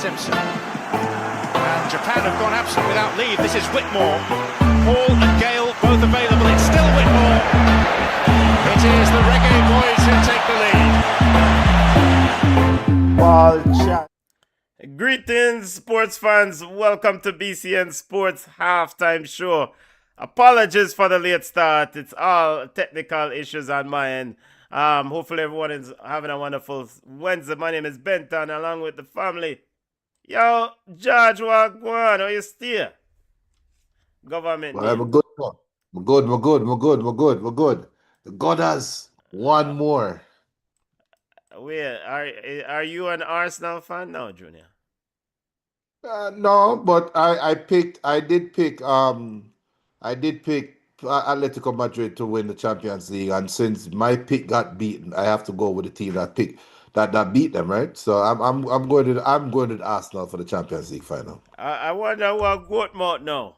Simpson. And Japan have gone absent without leave. This is Whitmore. Paul and Gale both available. It's still Whitmore. It is the Reggae Boys who take the lead. Ball chat. Greetings, sports fans. Welcome to BCN Sports halftime show. Apologies for the late start. It's all technical issues on my end. Hopefully everyone is having a wonderful Wednesday. My name is Benton, along with the family. Yo, George, what going on? How you still? Government. Well, we're good. We're good. The Godders. One more. Wait, are you an Arsenal fan now, Junior? No, but I did pick Atletico Madrid to win the Champions League, and since my pick got beaten, I have to go with the team that beat them, right? So I'm going to the Arsenal for the Champions League final. I wonder what goat mouth now.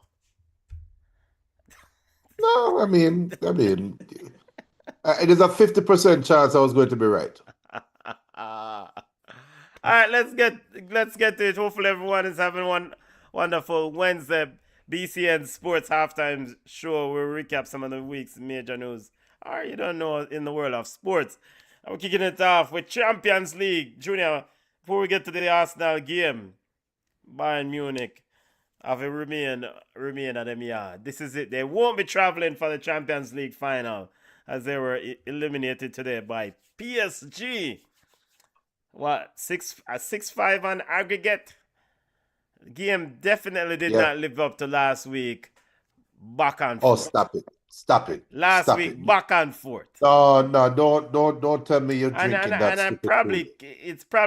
No, I mean, it is a 50% chance I was going to be right. All right, let's get to it. Hopefully everyone is having one wonderful Wednesday. BCN Sports halftime show. We'll recap some of the week's major news, or you don't know, in the world of sports. We're kicking it off with Champions League. Junior, before we get to the Arsenal game, Bayern Munich have a remain at them yard. This is it. They won't be traveling for the Champions League final, as they were eliminated today by PSG. What, 6-5 on aggregate? The game definitely did not live up to last week. Back and forth. Oh, stop it. Last week, back and forth. No, don't tell me you're drinking that. And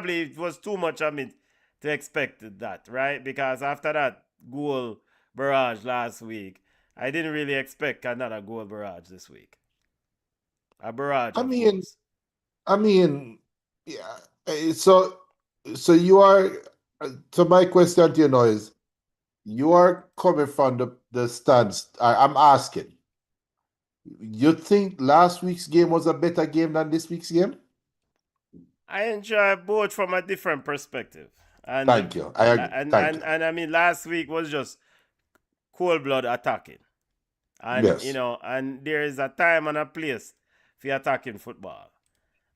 it was too much of me to expect that, right? Because after that goal barrage last week, I didn't really expect another goal barrage this week. A barrage. I mean, yeah. So you are. So my question to you is, you are coming from the stance. I'm asking. You think last week's game was a better game than this week's game? I enjoy both from a different perspective. And thank you. And I mean, last week was just cold blood attacking. And yes. And there is a time and a place for attacking football.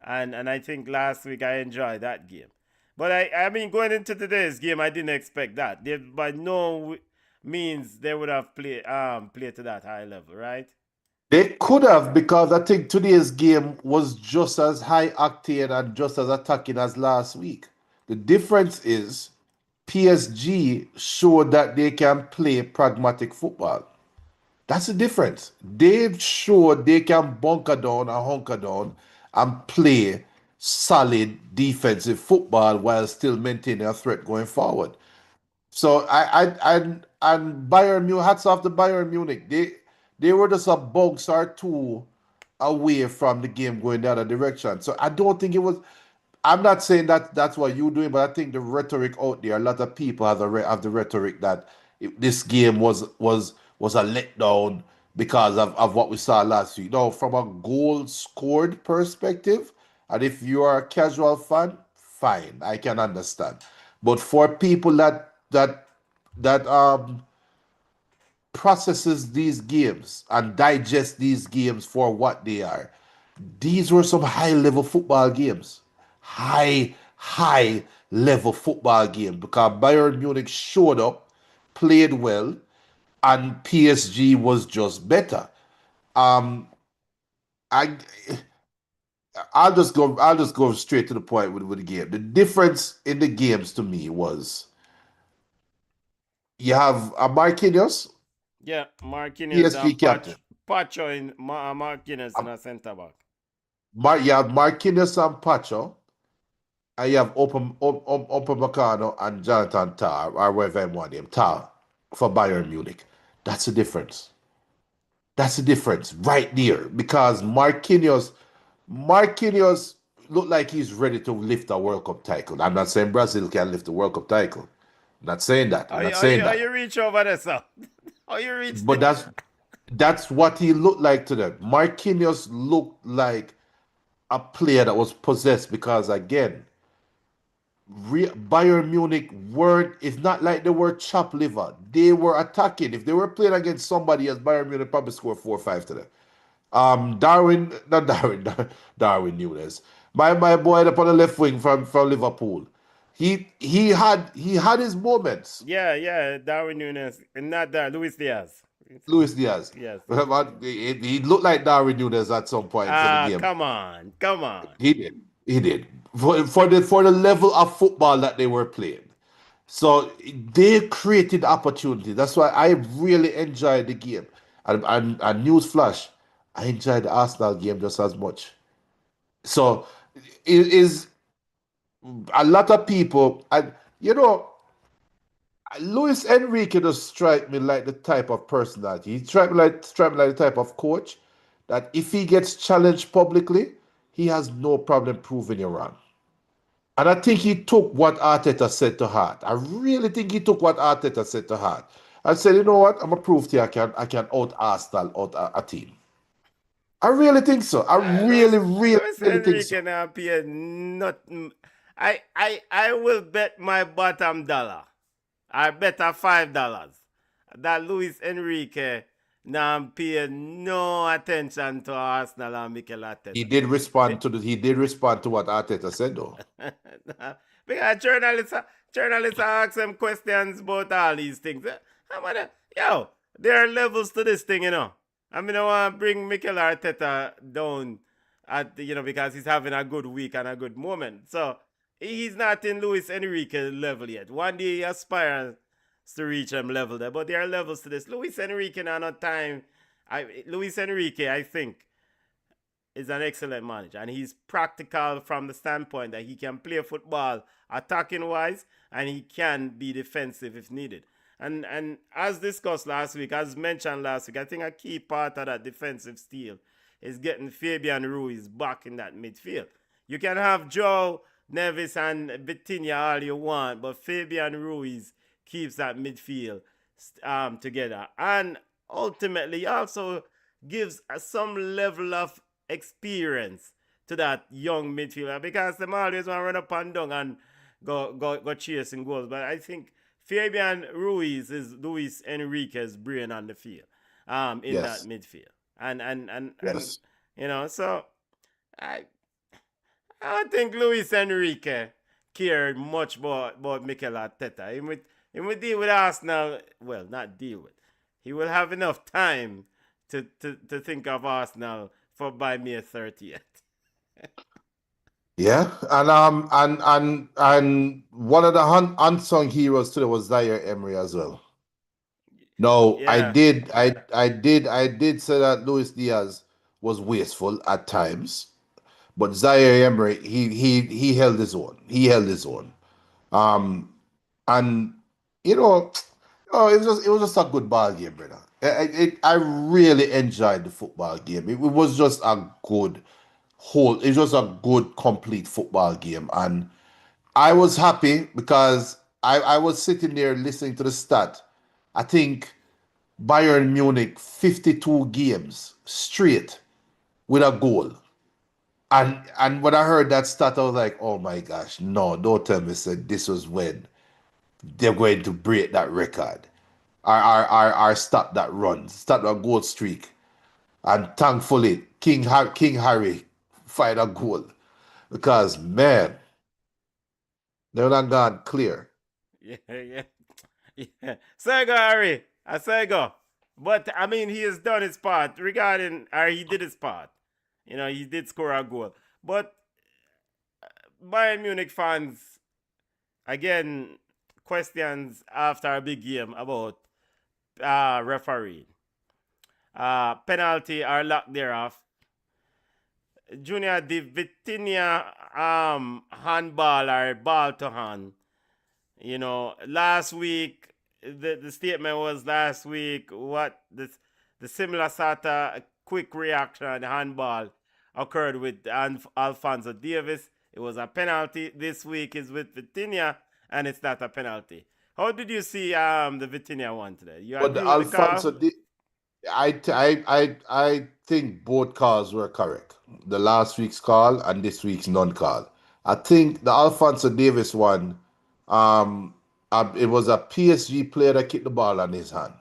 And I think last week I enjoyed that game. But I mean, going into today's game, I didn't expect that. By no means they would have played to that high level, right? They could have, because I think today's game was just as high octane and just as attacking as last week. The difference is PSG showed that they can play pragmatic football. That's the difference. They've showed they can bunker down and hunker down and play solid defensive football while still maintaining a threat going forward. So and Bayern Munich, hats off to Bayern Munich. They were just a bounce or two away from the game going the other direction. So I don't think it was. I'm not saying that that's what you're doing, but I think the rhetoric out there, a lot of people have the rhetoric that this game was a letdown because of what we saw last week. No, from a goal scored perspective, and if you are a casual fan, fine, I can understand. But for people that processes these games and digest these games for what they are, these were some high-level football games. High-level football game, because Bayern Munich showed up, played well, and PSG was just better. I'll just go straight to the point with the game. The difference in the games to me was you have a Marquinhos. Yeah, Marquinhos PSG captain. Pacho in Marquinhos in a centre back. You have Marquinhos and Pacho, and you have Upamecano and Jonathan Tah, or whatever I want him, Tah, for Bayern Munich. That's the difference. That's the difference right there, because Marquinhos looked like he's ready to lift a World Cup title. I'm not saying Brazil can lift the World Cup title. I'm not saying that. I'm not saying that. How you reach over there, sir? How you reach? But that's what he looked like to them. Marquinhos looked like a player that was possessed, because again, Bayern Munich weren't, it's not like they were chopped liver. They were attacking. If they were playing against somebody else, Bayern Munich probably scored 4-5 to them. Darwin, not Darwin, Darwin Nunes. My boy up on the left wing from Liverpool. He had his moments. Yeah, Darwin Nunes. And not that, Luis Diaz. Luis Diaz. Yes. But he looked like Darwin Nunes at some points in the game. Come on. Come on. He did. He did. For the level of football that they were playing. So they created opportunity. That's why I really enjoyed the game. And newsflash, I enjoyed the Arsenal game just as much. So it is a lot of people, and Luis Enrique does strike me like the type of personality. He strike me like the type of coach that if he gets challenged publicly, he has no problem proving you wrong. And I think he took what Arteta said to heart. I really think he took what Arteta said to heart. And said, you know what? I'm gonna prove to you I can out Arsenal, out a team. I really think so. I really, really, Luis really think so. Enrique now appear not. I will bet my bottom dollar. I bet $5 that Luis Enrique now pay no attention to Arsenal and Mikel Arteta. He did respond to what Arteta said though. Because journalists ask him questions about all these things. There are levels to this thing, I mean, I want to bring Mikel Arteta down because he's having a good week and a good moment. So he's not in Luis Enrique level yet. One day he aspires to reach them level there, but there are levels to this. Luis Enrique now not time. Luis Enrique, I think, is an excellent manager, and he's practical from the standpoint that he can play football attacking wise, and he can be defensive if needed. And as discussed last week, as mentioned last week, I think a key part of that defensive steel is getting Fabian Ruiz back in that midfield. You can have Joe Neves and Vitinha all you want, but Fabian Ruiz keeps that midfield together. And ultimately also gives some level of experience to that young midfielder because them always want to run up and down and go chasing goals. But I think Fabian Ruiz is Luis Enrique's brain on the field, in Yes. that midfield, and Yes. so I don't think Luis Enrique cared much about Mikel Arteta. He would deal with Arsenal. Well, not deal with. He will have enough time to think of Arsenal by May 30th. Yeah, and one of the unsung heroes today was Zaire Emery as well. No, Yeah. I did say that Luis Diaz was wasteful at times, but Zaire Emery he held his own. He held his own. And you know, it was just a good ball game, brother. I really enjoyed the football game. It was just a good it was a good complete football game, and I was happy because I was sitting there listening to the stat. I think Bayern Munich 52 games straight with a goal. And when I heard that stat, I was like, oh my gosh, no, don't tell me said this was when they're going to break that record. Or stop that run, stop that goal streak. And thankfully, King Harry fired a goal. Because man, they're not gone clear. Yeah. Sego, Harry. I Sego. But, I mean, he has done his part he did his part. He did score a goal. But Bayern Munich fans, again, questions after a big game about refereeing. Penalty or lack thereof. Junior, the Vitinha handball or ball to hand. Last week, the statement was last week what the similar sort of quick reaction handball occurred with Alphonso Davies. It was a penalty. This week is with Vitinha, and it's not a penalty. How did you see the Vitinha one today? You But the agree with the call? Alfonso, I think both calls were correct. The last week's call and this week's non-call. I think the Alphonso Davis one, it was a PSG player that kicked the ball on his hand.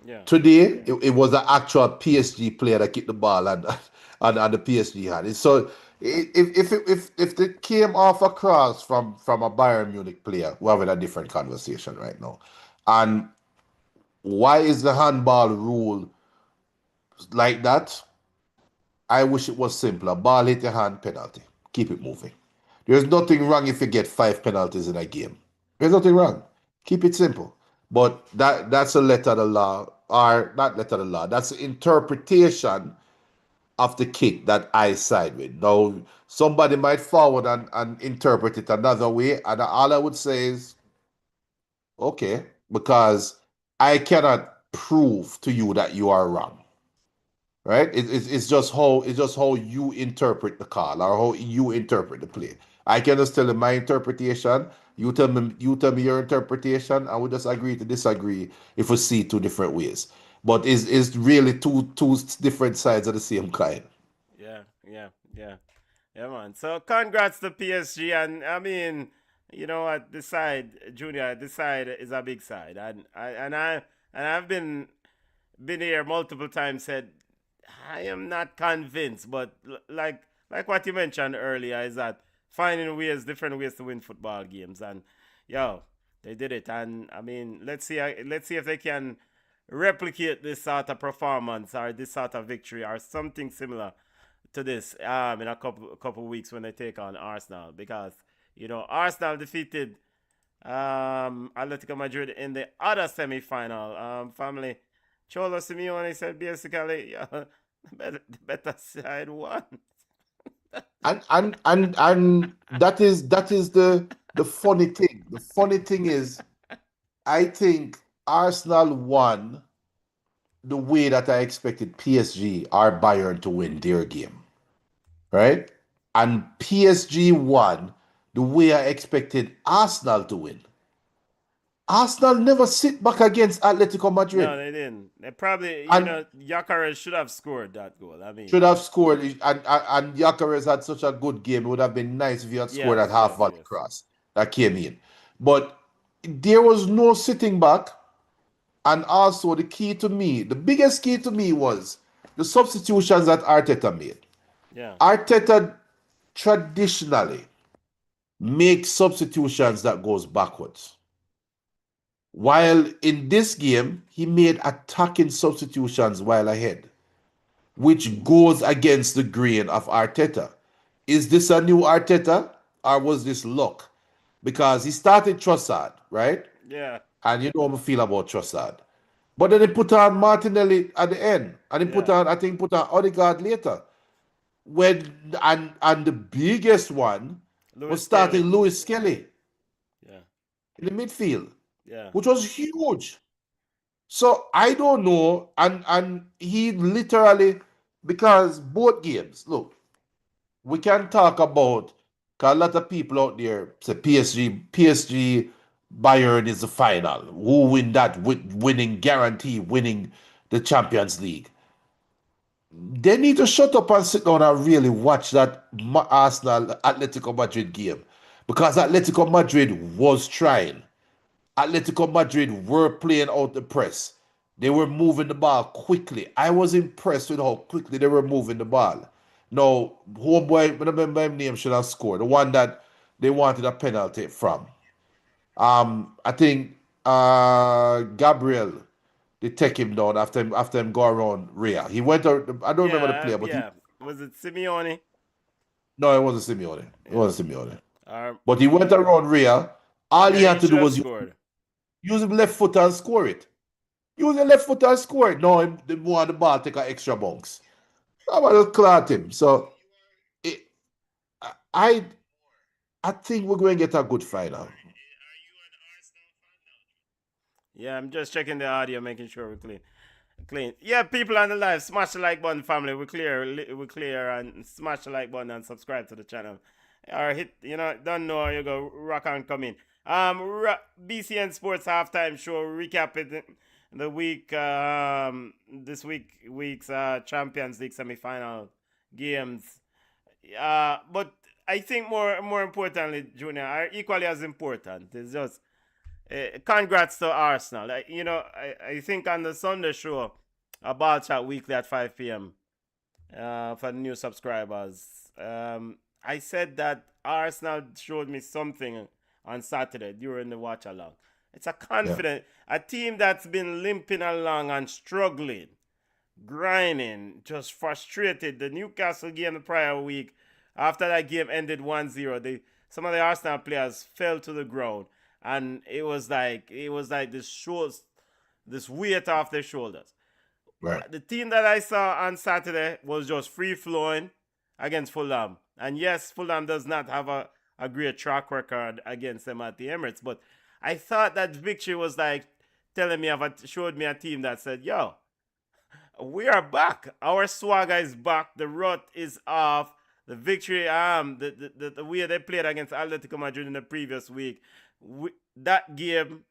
Yeah. Today, it was an actual PSG player that kicked the ball on the PSG hand. So if they came off a cross from a Bayern Munich player, we're having a different conversation right now. And why is the handball rule like that? I wish it was simpler. Ball hit your hand, penalty. Keep it moving. There's nothing wrong if you get 5 penalties in a game. There's nothing wrong. Keep it simple. But that's a letter of the law, or not letter of the law. That's the interpretation of the kick that I side with. Now, somebody might forward and interpret it another way, and all I would say is, okay, because I cannot prove to you that you are wrong. Right? It's just how you interpret the call or how you interpret the play. I can just tell you my interpretation. You tell me your interpretation, and we just agree to disagree if we see two different ways. But it's really two different sides of the same coin. Yeah, yeah, yeah, yeah, man. So congrats to PSG, and I mean, you know what? This side, Junior, this side is a big side, and I've been here multiple times. Said I am not convinced, but like what you mentioned earlier is that finding ways, different ways to win football games, and yo, they did it, and I mean, let's see if they can replicate this sort of performance or this sort of victory or something similar to this in a couple weeks when they take on Arsenal, because Arsenal defeated Atletico Madrid in the other semi-final. Family Cholo Simeone said basically, yeah, the better side won. And that is the funny thing. The funny thing is, I think Arsenal won the way that I expected PSG or Bayern to win their game, right? And PSG won the way I expected Arsenal to win. Arsenal never sit back against Atletico No, Madrid they didn't. They probably, and Yakares should have scored that goal. I mean, should have scored. And Gyökeres had such a good game. It would have been nice if he had scored that yes, half yes, volley yes. cross that came in. But there was no sitting back. And also the key to me, the biggest key to me was the substitutions that Arteta made. Yeah, Arteta traditionally makes substitutions that goes backwards. While in this game, he made attacking substitutions while ahead, which goes against the grain of Arteta. Is this a new Arteta or was this luck? Because he started Trossard, right? yeah, And you know how I feel about Trossard. But then he put on Martinelli at the end. And he put yeah. on, I think, put on Odegaard later. And the biggest one was Louis starting Kelly. Lewis Kelly Yeah, in the midfield, yeah, which was huge. So I don't know. And he literally, because both games, look, we can talk about, 'cause a lot of people out there say PSG Bayern is the final. Who win that winning guarantee winning the Champions League? They need to shut up and sit down and really watch that Arsenal Atletico Madrid game, because Atletico Madrid was trying. Atletico Madrid were playing out the press. They were moving the ball quickly. I was impressed with how quickly they were moving the ball. Now, homeboy, I remember his name, should have scored. The one that they wanted a penalty from. I think Gabriel, they take him down after him go around Rhea. He went out, I don't remember the yeah, player, but yeah. Was it Simeone? no, it wasn't Simeone. It Yeah. wasn't Simeone. Um, But he went around Rhea. All he yeah, had he to should do have was scored. use his left foot and score it. Use your left foot and score it. No, they want the ball take an extra bounce. I want to clot him. So it, I I think we're going to get a good final. Yeah, I'm just checking the audio, making sure we're clean. Clean. Yeah, people on the live, smash the like button, family. We're clear, and smash the like button and subscribe to the channel. Or hit, don't know, you go rock on, come in. BCN Sports halftime show recap it the week, this week's Champions League semi-final games. But I think more importantly, Junior, are equally as important. It's just congrats to Arsenal. I think on the Sunday show, about chat weekly at 5 p.m. For the new subscribers, I said that Arsenal showed me something on Saturday during the watch along. It's a team that's been limping along and struggling, grinding, just frustrated. The Newcastle game the prior week, after that game ended 1-0, some of the Arsenal players fell to the ground, and it was like this weight off their shoulders. Right. The team that I saw on Saturday was just free flowing against Fulham. And yes, Fulham does not have a great track record against them at the Emirates, but I thought that victory was like showed me a team that said, yo, we are back. Our swagger is back. The rut is off. The victory, the way they played against Atletico Madrid in the previous week, that game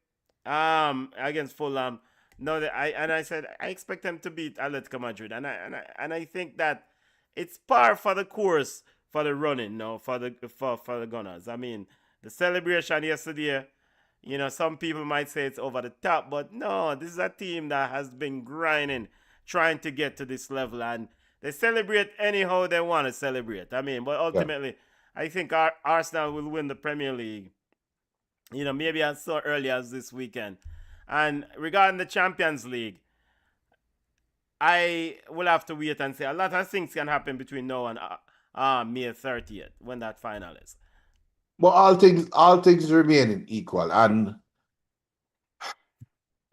against Fulham. No, I said I expect them to beat Atletico Madrid, and I think that it's par for the course for the running, for the Gunners. I mean, the celebration yesterday, some people might say it's over the top, but no, this is a team that has been grinding, trying to get to this level, and they celebrate anyhow they want to celebrate. I mean, but ultimately, I think Arsenal will win the Premier League. Maybe as so early as this weekend. And regarding the Champions League, I will have to wait and see. A lot of things can happen between now and May 30th when that final is. But all things remaining equal, and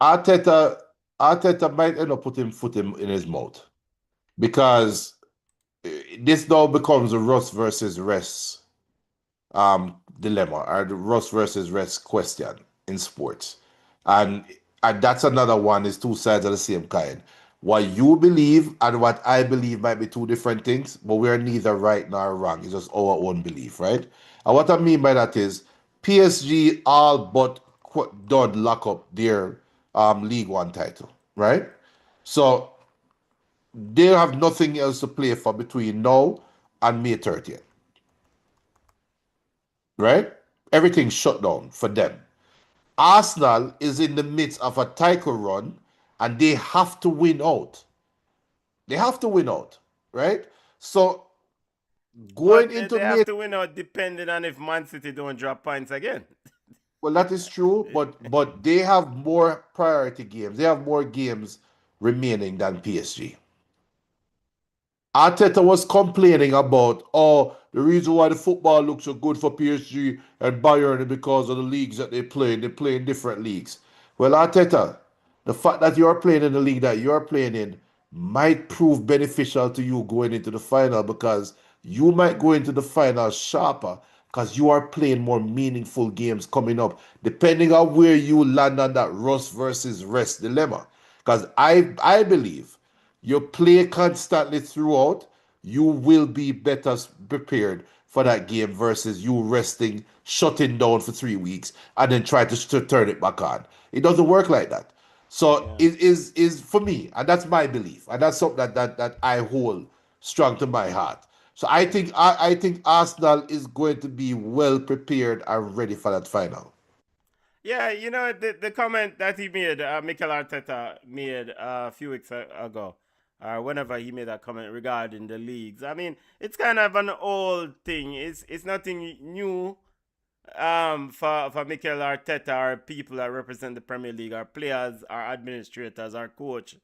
Arteta might end up putting foot in his mouth, because this now becomes a Russ versus rest dilemma, or the Russ versus rest question in sports. And that's another one, is two sides of the same coin. What you believe and what I believe might be two different things, but we're neither right nor wrong. It's just our own belief, right? And what I mean by that is PSG all but done lock up their League One title, right? So they have nothing else to play for between now and May 30th, right? Everything's shut down for them. Arsenal is in the midst of a title run, and they have to win out. They have to win out, right? So going into they have to win out depending on if Man City don't drop points again. Well, that is true, but they have more priority games. They have more games remaining than PSG. Arteta was complaining about, the reason why the football looks so good for PSG and Bayern is because of the leagues that they play. They play in different leagues. Well, Arteta, the fact that you're playing in the league that you're playing in might prove beneficial to you going into the final, because you might go into the final sharper because you are playing more meaningful games coming up, depending on where you land on that Russ versus rest dilemma. Because I believe you play constantly throughout, you will be better prepared for that game versus you resting, shutting down for 3 weeks, and then try to turn it back on. It doesn't work like that. So it is for me, and that's my belief, and that's something that I hold strong to my heart. So I think Arsenal is going to be well prepared and ready for that final. Yeah, the comment that he made, Mikel Arteta made a few weeks ago, or whenever he made that comment regarding the leagues. I mean, it's kind of an old thing. It's nothing new for Mikel Arteta or people that represent the Premier League, our players, our administrators, our coach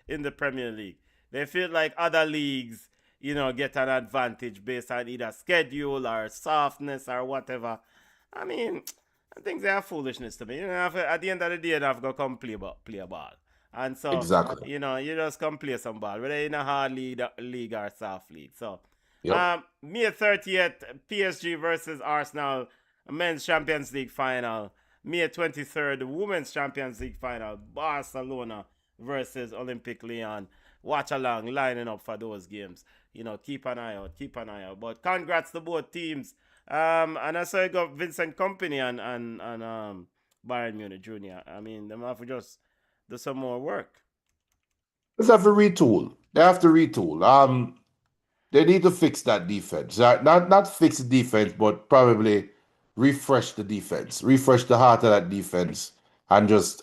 in the Premier League. They feel like other leagues, get an advantage based on either schedule or softness or whatever. I mean, I think they are foolishness to me. At the end of the day, they've got to come play a ball. And so, Exactly. you just come play some ball, whether in a hard league or soft league. So, Yep. May 30th, PSG versus Arsenal, men's Champions League final. May 23rd, women's Champions League final, Barcelona versus Olympique Lyon. Watch along, lining up for those games. Keep an eye out. But congrats to both teams. And I saw you got Vincent Company and Bayern Munich Junior. I mean, them have to just do some more work. They have to retool. They need to fix that defense. Not fix the defense, but probably refresh the defense, refresh the heart of that defense, and just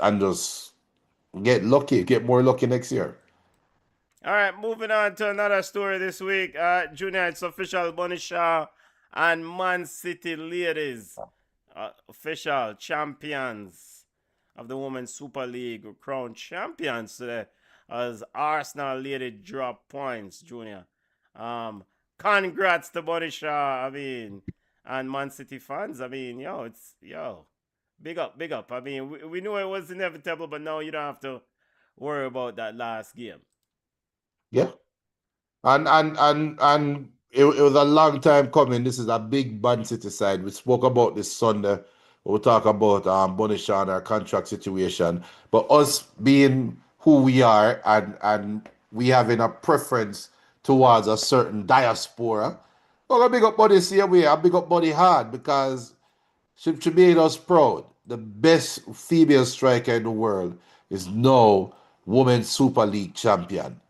get lucky, get more lucky next year. All right, moving on to another story this week. Junior, it's official. Bunny Shaw and Man City ladies, official champions of the Women's Super League, crowned champions today as Arsenal lady drop points. Junior, um, congrats to Bunny Shaw. I mean, and Man City fans. I mean, big up, big up. I mean, we knew it was inevitable, but now you don't have to worry about that last game. Yeah. And it was a long time coming. This is a big Man City side. We spoke about this Sunday. We'll talk about Bonisha and our contract situation. But us being who we are and we having a preference towards a certain diaspora, we're gonna big up Body here. We are big up Body hard because she made us proud. The best female striker in the world is now Women's Super League champion.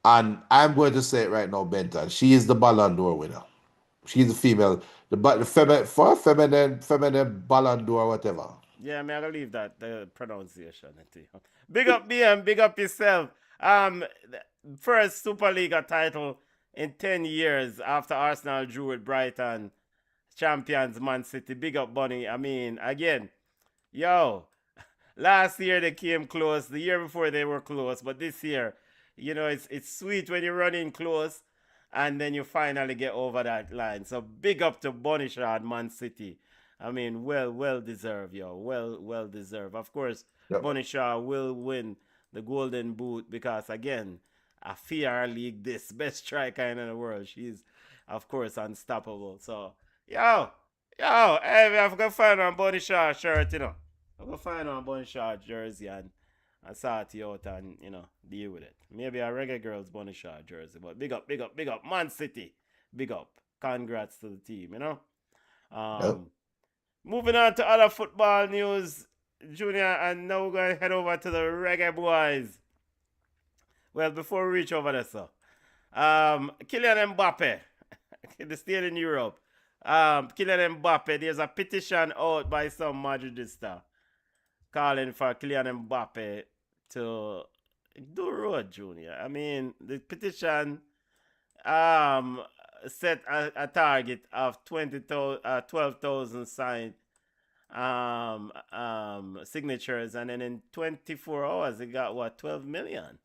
And I'm going to say it right now, Benton. She is the Ballon d'Or winner. She's the female, feminine Ballon d'Or, whatever. Yeah, I leave that the pronunciation. Big up BM, big up yourself. First Super League title in 10 years after Arsenal drew with Brighton, champions Man City. Big up Bunny. I mean, again, yo, last year they came close. The year before they were close, but this year, it's sweet when you run in close and then you finally get over that line. So big up to Bonisha and Man City. I mean, well deserved, yo. Well deserved. Of course, Yep. Bonisha will win the Golden Boot because, again, a fair league, this best striker in the world. She's, of course, unstoppable. So, hey, I've got to find on Bonisha shirt, I'm going to find on Bonisha jersey and sort it out and, deal with it. Maybe a Reggae Girls Bonisha jersey, but big up, Man City. Big up. Congrats to the team, Yep. Moving on to other football news, Junior, and now we're going to head over to the Reggae Boys. Well, before we reach over there, Kylian Mbappe, the state in Europe. Kylian Mbappe, there's a petition out by some Madridista calling for Kylian Mbappe to do road, Junior. I mean, the petition set a target of 12,000 signed signatures, and then in 24 hours it got 12 million.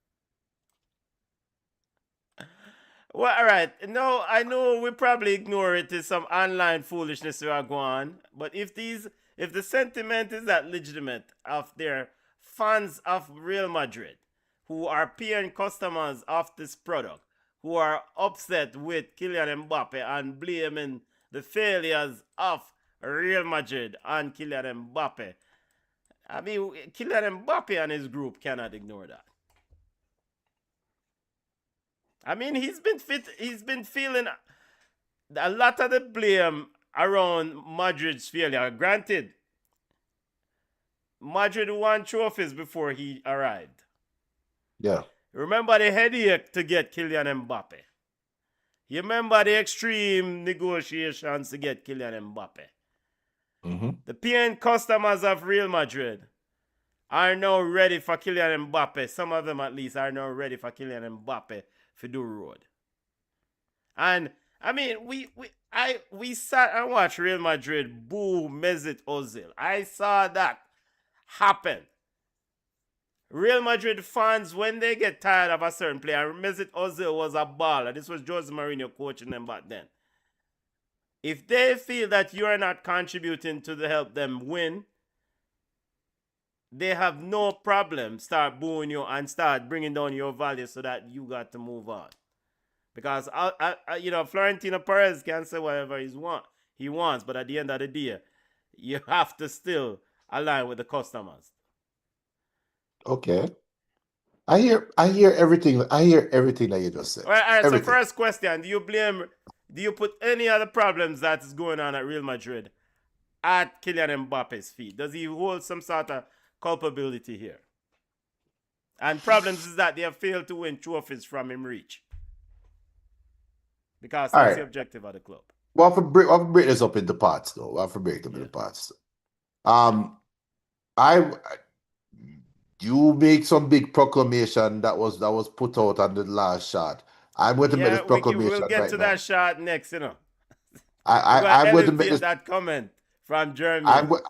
Well, all right. No, I know we probably ignore it as some online foolishness we are going on, but if the sentiment is that legitimate of their fans of Real Madrid who are paying customers of this product, who are upset with Kylian Mbappe and blaming the failures of Real Madrid on Kylian Mbappe, I mean, Kylian Mbappe and his group cannot ignore that. I mean, he's been feeling a lot of the blame around Madrid's failure. Granted, Madrid won trophies before he arrived. Yeah. Remember the headache to get Kylian Mbappe. You remember the extreme negotiations to get Kylian Mbappe. Mm-hmm. The paying customers of Real Madrid are now ready for Kylian Mbappe. Some of them at least are now ready for Kylian Mbappe for do road. And I mean, we sat and watched Real Madrid boo Mesut Ozil. I saw that happen. Real Madrid fans, when they get tired of a certain player, Mesut Ozil was a baller. This was Jose Mourinho coaching them back then. If they feel that you're not contributing to help them win, they have no problem start booing you and start bringing down your value so that you got to move on. Because Florentino Perez can say whatever he wants, but at the end of the day, you have to still align with the customers. Okay. I hear everything. I hear everything that you just said. All right. Everything. So first question: Do you put any other problems that is going on at Real Madrid at Kylian Mbappe's feet? Does he hold some sort of culpability here? And problems is that they have failed to win trophies from him reach. Because All that's the right. objective of the club. Well, I'll break this up into parts, though. I'll break them into parts. Um, I you make some big proclamation that was put out on the last shot. I'm going to make Yeah, this we'll proclamation get right to now. that shot next, you know. We're I, going to I'm going to make elevate this. that comment from I'm Germany. go-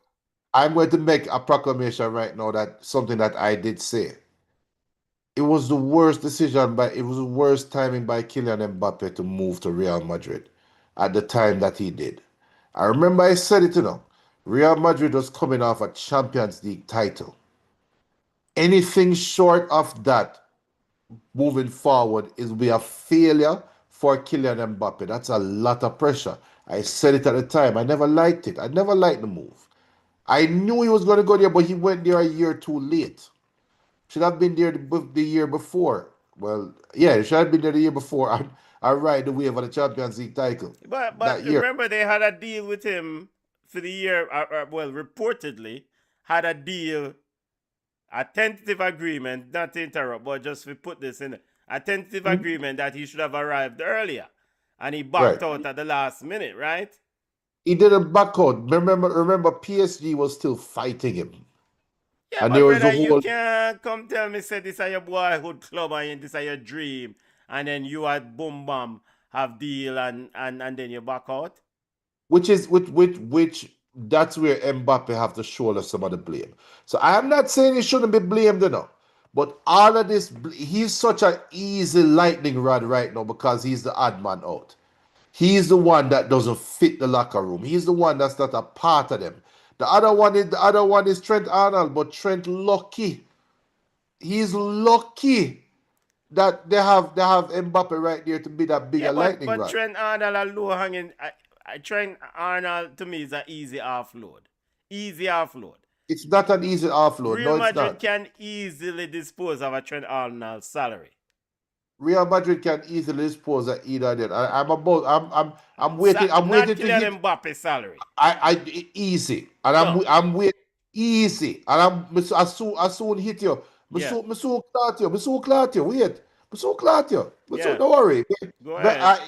I'm going to make a proclamation right now that something that I did say. It was the worst decision, but it was the worst timing by Kylian Mbappe to move to Real Madrid at the time that he did. I remember I said it, Real Madrid was coming off a Champions League title. Anything short of that moving forward is be a failure for Kylian Mbappe. That's a lot of pressure. I said it at the time. I never liked it. I never liked the move. I knew he was going to go there, but he went there a year too late. Should have been there the year before. Well, yeah, should have been there the year before. I ride the wave of the Champions League title But that year. remember, they had a deal with him for the year, well, reportedly, had a deal, a tentative agreement, not to interrupt, but just to put this in, a tentative agreement that he should have arrived earlier. And he backed Right. out at the last minute, right? He didn't back out. Remember, PSG was still fighting him. Yeah, And but there was brother, a you whole, can't come tell me, say this is your boyhood club and this is your dream, and then you at boom bam have deal and then you back out. which that's where Mbappe have to shoulder some of the blame. So I'm not saying he shouldn't be blamed, but all of this, he's such an easy lightning rod right now because he's the odd man out. He's the one that doesn't fit the locker room. He's the one that's not a part of them. The other one is Trent Arnold, but Trent lucky. He's lucky that they have Mbappe right there to be that Yeah, bigger lightning but rod. Trent Arnold a low hanging. Trent Arnold to me is an easy offload. Easy offload. It's not an easy offload. Real No, it's Madrid not. can easily dispose of a Trent Arnold's salary. Real Madrid can easily dispose of either of them. I'm waiting. I'm Not waiting to hit. Kylian Mbappe's salary. Easy, and No. I'm waiting easy, and I soon hit you. Yeah. Me soon clot you. Me soon clot you. Wait. Me soon clot you. Me soon, Yeah. don't worry. Go But ahead. I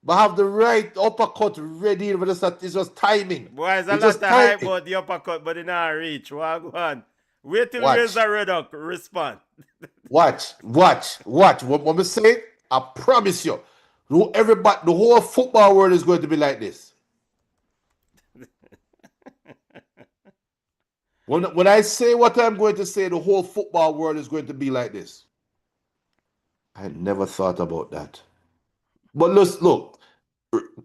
have the right uppercut ready. But it's just timing. Boy, there's a It's lot just of hype timing. about the uppercut, but it not reach. Well, go on. Wait till Watch. Razor Reddock respond. Watch. When we say it, I promise you, everybody, the whole football world is going to be like this. When I say what I'm going to say, the whole football world is going to be like this. I never thought about that. But look,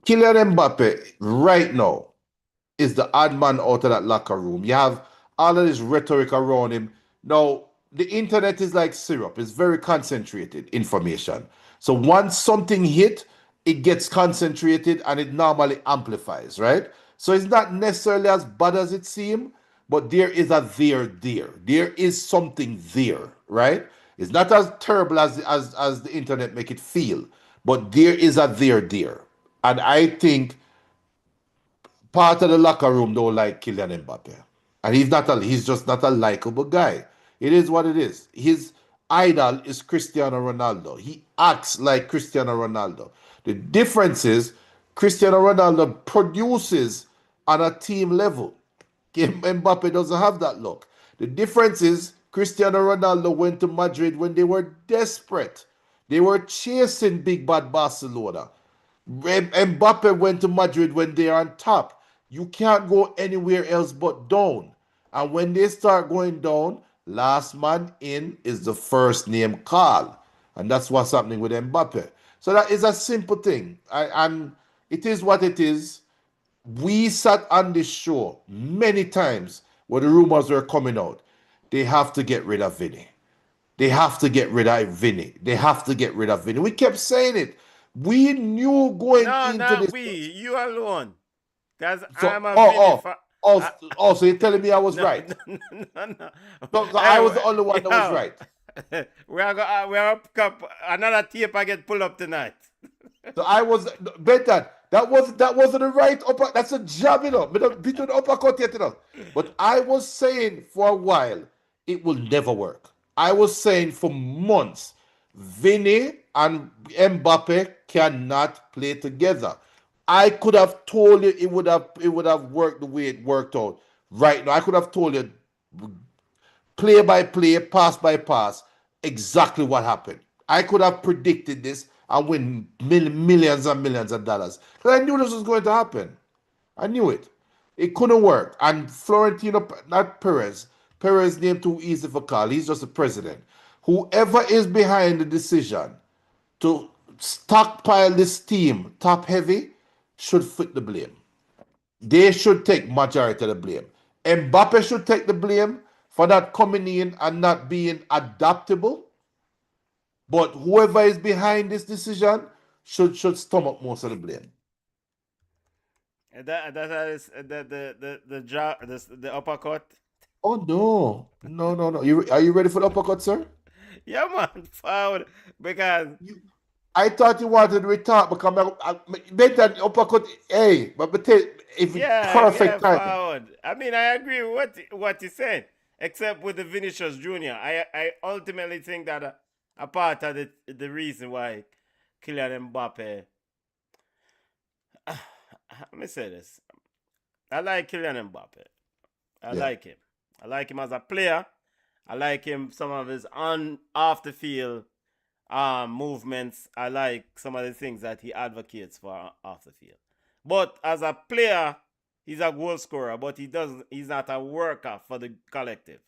Kylian Mbappe right now is the odd man out of that locker room. You have all of this rhetoric around him. Now, the internet is like syrup. It's very concentrated information. So once something hit, it gets concentrated and it normally amplifies, right? So it's not necessarily as bad as it seems, but there is a there. There is something there, right? It's not as terrible as the internet make it feel, but there is a there. And I think part of the locker room don't like Kylian Mbappe. And he's just not a likable guy. It is what it is. His idol is Cristiano Ronaldo. He acts like Cristiano Ronaldo. The difference is Cristiano Ronaldo produces on a team level. Mbappe doesn't have that look. The difference is Cristiano Ronaldo went to Madrid when they were desperate. They were chasing big bad Barcelona. Mbappe went to Madrid when they're on top. You can't go anywhere else but down. And when they start going down, last man in is the first name called. And that's what's happening with Mbappe. So that is a simple thing. And it is what it is. We sat on this show many times where the rumors were coming out. They have to get rid of Vinny. They have to get rid of Vinny. They have to get rid of Vinny. We kept saying it. We knew going No, into not this. we. You alone. Because So, I'm a Vinny fan. so you're telling me I was right. No. So I was the only one that was right. We are up another tape I get pulled up tonight. So I was better. That wasn't the right upper. That's a jab, between the uppercut yet, But I was saying for a while it will never work. I was saying for months, Vinny and Mbappe cannot play together. I could have told you it would have worked the way it worked out right now. I could have told you play by play, pass by pass, exactly what happened. I could have predicted this and win millions and millions of dollars. Because I knew this was going to happen. I knew it. It couldn't work. And Florentino, not Perez. Perez name too easy for call. He's just the president. Whoever is behind the decision to stockpile this team top heavy should foot the blame. They should take majority of the blame. Mbappe should take the blame for not coming in and not being adaptable. But whoever is behind this decision should stomach most of the blame. And that is the uppercut. Oh no. Are you ready for the uppercut, sir? Yeah, man, forward because I thought you wanted to retard because make that uppercut. Hey, but if yeah, perfect timing. forward. I mean, I agree with what you said, except with the Vinicius Junior. I ultimately think that a part of the reason why Kylian Mbappe. Let me say this. I like Kylian Mbappe. I Yeah. like him. I like him as a player. I like him some of his on off the field movements. I like some of the things that he advocates for off the field. But as a player, he's a goal scorer, but he's not a worker for the collective.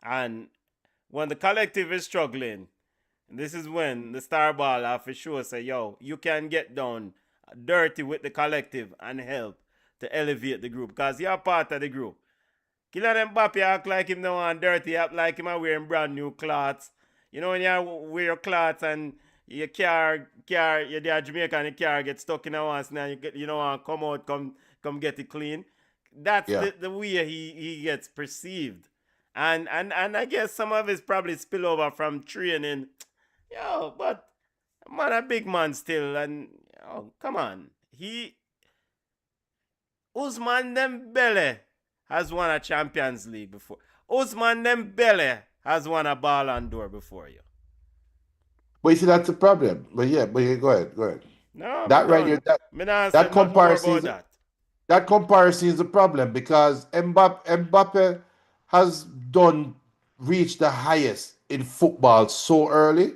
And when the collective is struggling, this is when the star baller for sure say, yo, you can get down dirty with the collective and help to elevate the group because you're part of the group. Kylian Mbappe act like him now and dirty, act like him and wearing brand new clothes. You know when you wear your clothes and your car you're there at Jamaica and your car gets stuck in a once and you know come out, come get it clean. That's Yeah. the way he gets perceived. And I guess some of it's probably spill over from training. Yo, but man a big man still and come on. Ousmane Dembele has won a Champions League before. Ousmane Dembele has won a Ballon d'Or before you. But you see, that's the problem. But yeah, go ahead. No, That right here, me not say that nothing more comparison, about that. that comparison is the problem because Mbappe has reached the highest in football so early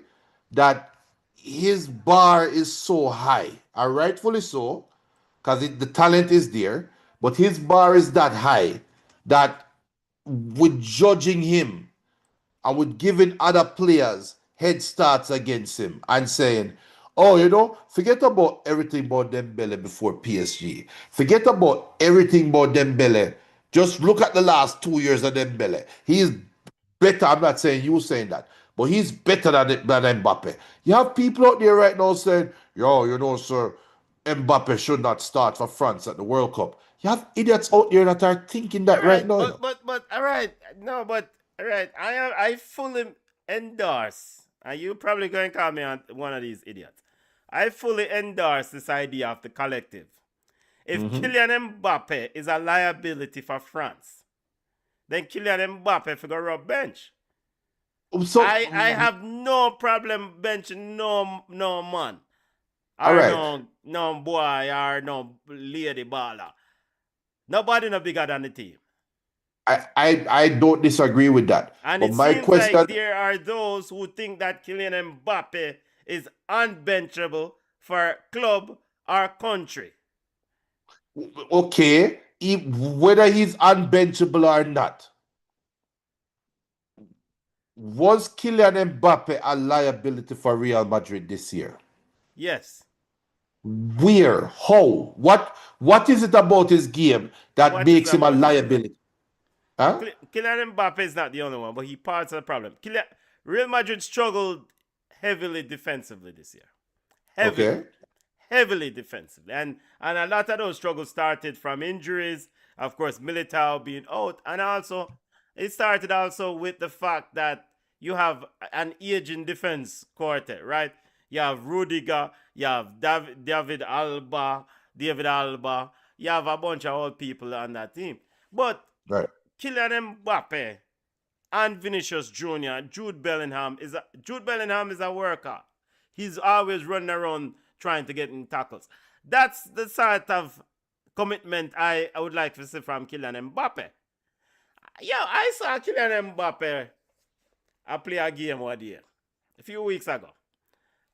that his bar is so high, and rightfully so, because the talent is there, but his bar is that high that with judging him and with giving other players head starts against him and saying, oh, forget about everything about Dembele before PSG. Forget about everything about Dembele. Just look at the last 2 years of Dembele. He's better. I'm not saying you saying that, but he's better than Mbappe. You have people out there right now saying, yo, sir, Mbappe should not start for France at the World Cup. You have idiots out there that are thinking that All right right, now. but all right, no, but all right. I fully endorse, and you probably going to call me one of these idiots. I fully endorse this idea of the collective. If Kylian Mbappe is a liability for France, then Kylian Mbappe for go rub bench. So, I have no problem benching no man. all Or right. no boy or no lady baller. Nobody no bigger than the team. I don't disagree with that. And But it my seems like question, there are those who think that Kylian Mbappe is unbenchable for club or country. okay, whether he's unbenchable or not, was Kylian Mbappe a liability for Real Madrid this year? Yes. Where? How? What is it about his game that What is makes him a about his game? liability? Huh? Kylian Mbappe is not the only one, but he parts of the problem. Real Madrid struggled heavily defensively this year. Okay. Heavily defensively. And a lot of those struggles started from injuries, of course, Militao being out, and also it started also with the fact that you have an aging defense quartet, right? You have Rudiger, you have David Alba, you have a bunch of old people on that team. But Right. Kylian Mbappe and Vinicius Jr., Jude Bellingham is a worker. He's always running around trying to get in tackles. That's the sort of commitment I would like to see from Kylian Mbappe. Yo, I saw Kylian Mbappe play a game one day, a few weeks ago.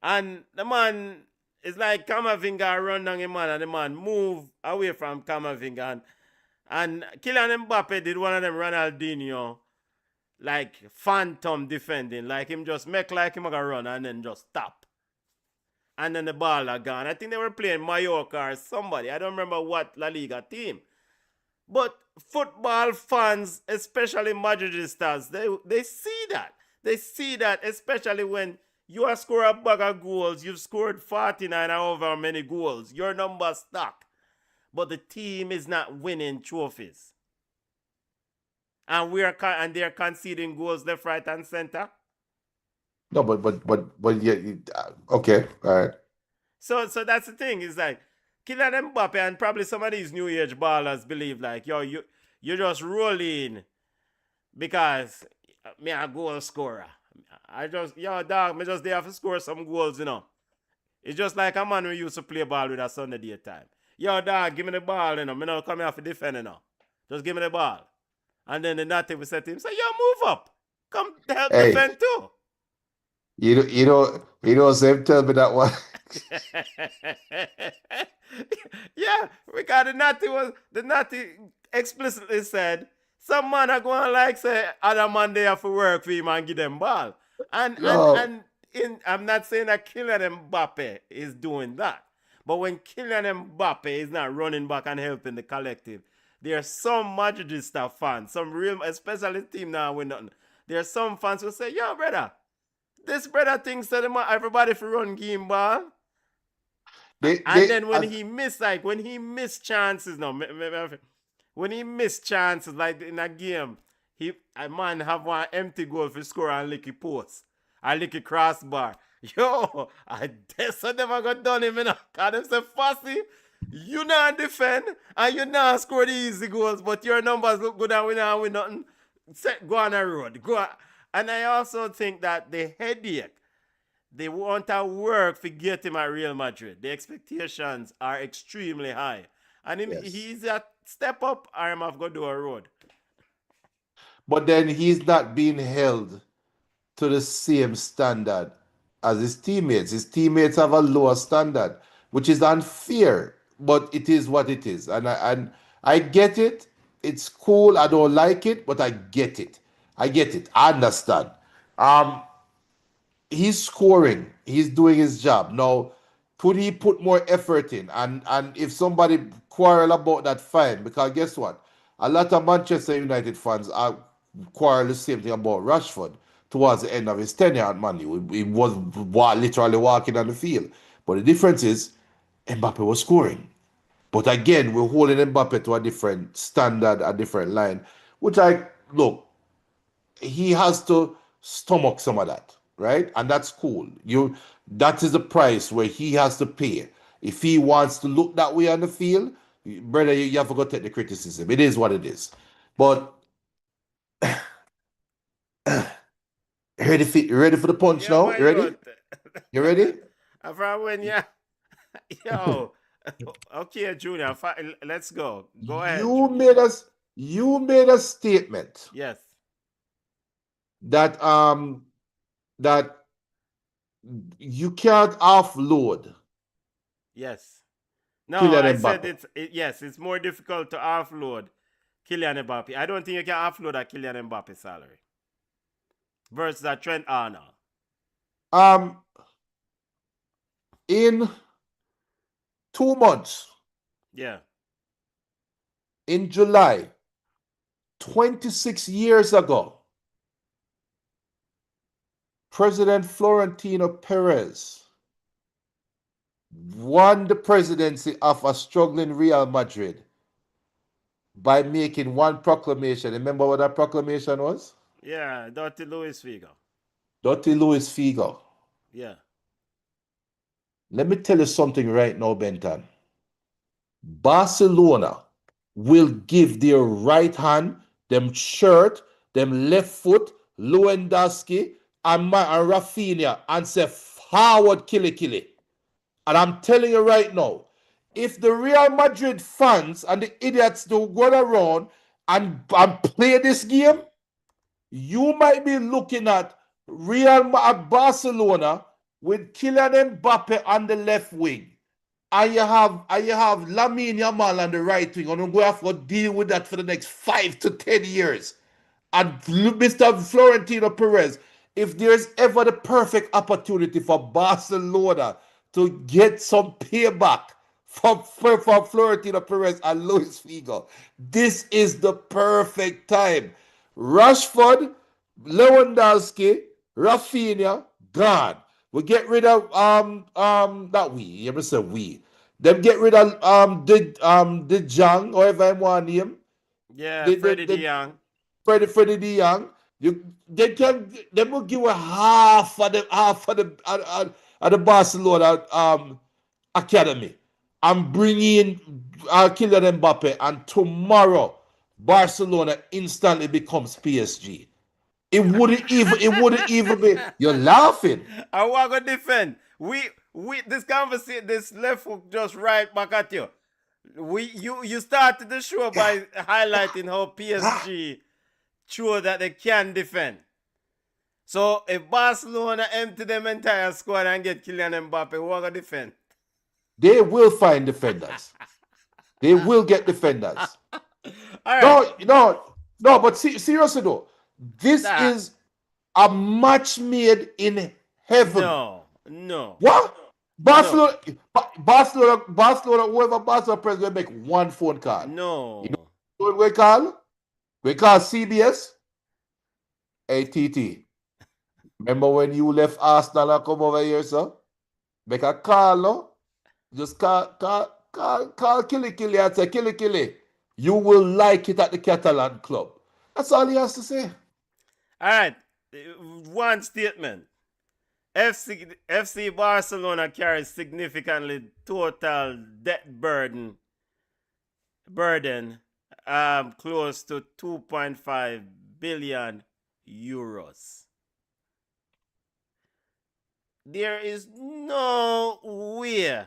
And the man is like Camavinga run down him man and the man move away from Camavinga. And Kylian Mbappe did one of them Ronaldinho like phantom defending. Like him just make like him gonna run and then just stop. And then the ball are gone. I think they were playing Mallorca or somebody. I don't remember what La Liga team. But football fans, especially Madridistas, they see that. They see that, especially when you are score a bag of goals. You've scored 49 or over many goals. Your number stuck. But the team is not winning trophies. And they're conceding goals left, right, and center. No, but yeah, okay, all right. So that's the thing. It's like Kylian Mbappe and probably some of these new age ballers believe like, yo, you just roll in because me a goal scorer. Yo, dog, me just there to score some goals, you know. It's just like a man who used to play ball with a Sunday daytime. Yo, dog, give me the ball, you know. Me not come here for defend, you know. Just give me the ball. And then the native will say to him, say, yo, move up. Come help defend too. You know, Sam tell me that one. Yeah, because the natty explicitly said, some man are going to like say other man they have to work for him and give them ball. I'm not saying that Kylian Mbappe is doing that. But when Kylian Mbappe is not running back and helping the collective, there are some Madridista fans, some real, especially team now with nothing. There are some fans who say, yo, brother, this brother thinks that everybody for run game ball. Then when he missed chances, when he missed chances, like in a game, a man have one empty goal for score and lick a post. I lick a crossbar. Yo, I just never got done him, you know. Cause them say, Fussy, you not defend and you not score the easy goals, but your numbers look good and we not win nothing. Go on a road. Go on. And I also think that the headache, they want to work to get him at Real Madrid. The expectations are extremely high. And he's a step up, I'm have go do a road. But then he's not being held to the same standard as his teammates. His teammates have a lower standard, which is unfair, but it is what it is. And I get it. It's cool. I don't like it, but I get it. I understand. He's scoring. He's doing his job. Now, could he put more effort in? And if somebody quarrel about that, fine. Because guess what? A lot of Manchester United fans are quarrel the same thing about Rashford towards the end of his tenure at Man U. He was literally walking on the field. But the difference is Mbappe was scoring. But again, we're holding Mbappe to a different standard, a different line, which he has to stomach some of that, right? And that's cool. That is the price where he has to pay. If he wants to look that way on the field, brother, you have to go take the criticism. It is what it is. But ready for the punch now? You ready? You ready? Yo. Okay, Junior, let's go. Go ahead. You made a statement. Yes. That you can't offload. Yes. No, Kylian I Mbappe. said it's more difficult to offload Kylian Mbappe. I don't think you can offload a Kylian Mbappe salary versus a Trent Arnold. In 2 months. Yeah. In July, 26 years ago, President Florentino Perez won the presidency of a struggling Real Madrid by making one proclamation. Remember what that proclamation was? Yeah, Dirty Luis Figo. Dirty Luis Figo. Yeah. Let me tell you something right now, Benton. Barcelona will give their right hand, them shirt, them left foot, Lewandowski, and Rafinha, and say, Howard Killy. And I'm telling you right now, if the Real Madrid fans and the idiots don't go around and play this game, you might be looking at Barcelona with Kylian Mbappe on the left wing. And you have Lamine Yamal on the right wing. And I'm going to have to deal with that for the next 5 to 10 years. And Mr. Florentino Perez, if there's ever the perfect opportunity for Barcelona to get some payback from Florentino Perez and Luis Figo, this is the perfect time. Rashford, Lewandowski, Rafinha, gone. We get rid of not we, you ever say we. Them get rid of the Jang, however I want him. Yeah, Freddie De Jong. Freddie De Jong. They will give a half of the Barcelona academy. I'm bringing Kylian Mbappe, and tomorrow Barcelona instantly becomes PSG. It wouldn't even be. You're laughing. I want to defend. This conversation, this left hook just right back at you. You started the show by highlighting how PSG show that they can defend. So if Barcelona empty them entire squad and get Kylian Mbappe, who are going to defend? They will find defenders. They will get defenders. All right. No, but seriously though, this is a match made in heaven. No. What? Barcelona, whoever Barcelona president make one phone call. No. You know what we call? We call CBS. ATT. Remember when you left Arsenal and come over here, sir? Make a call, no? Just call Killy and say, Killy. You will like it at the Catalan club. That's all he has to say. All right. One statement. FC Barcelona carries significantly total debt burden close to 2.5 billion euros. There is no way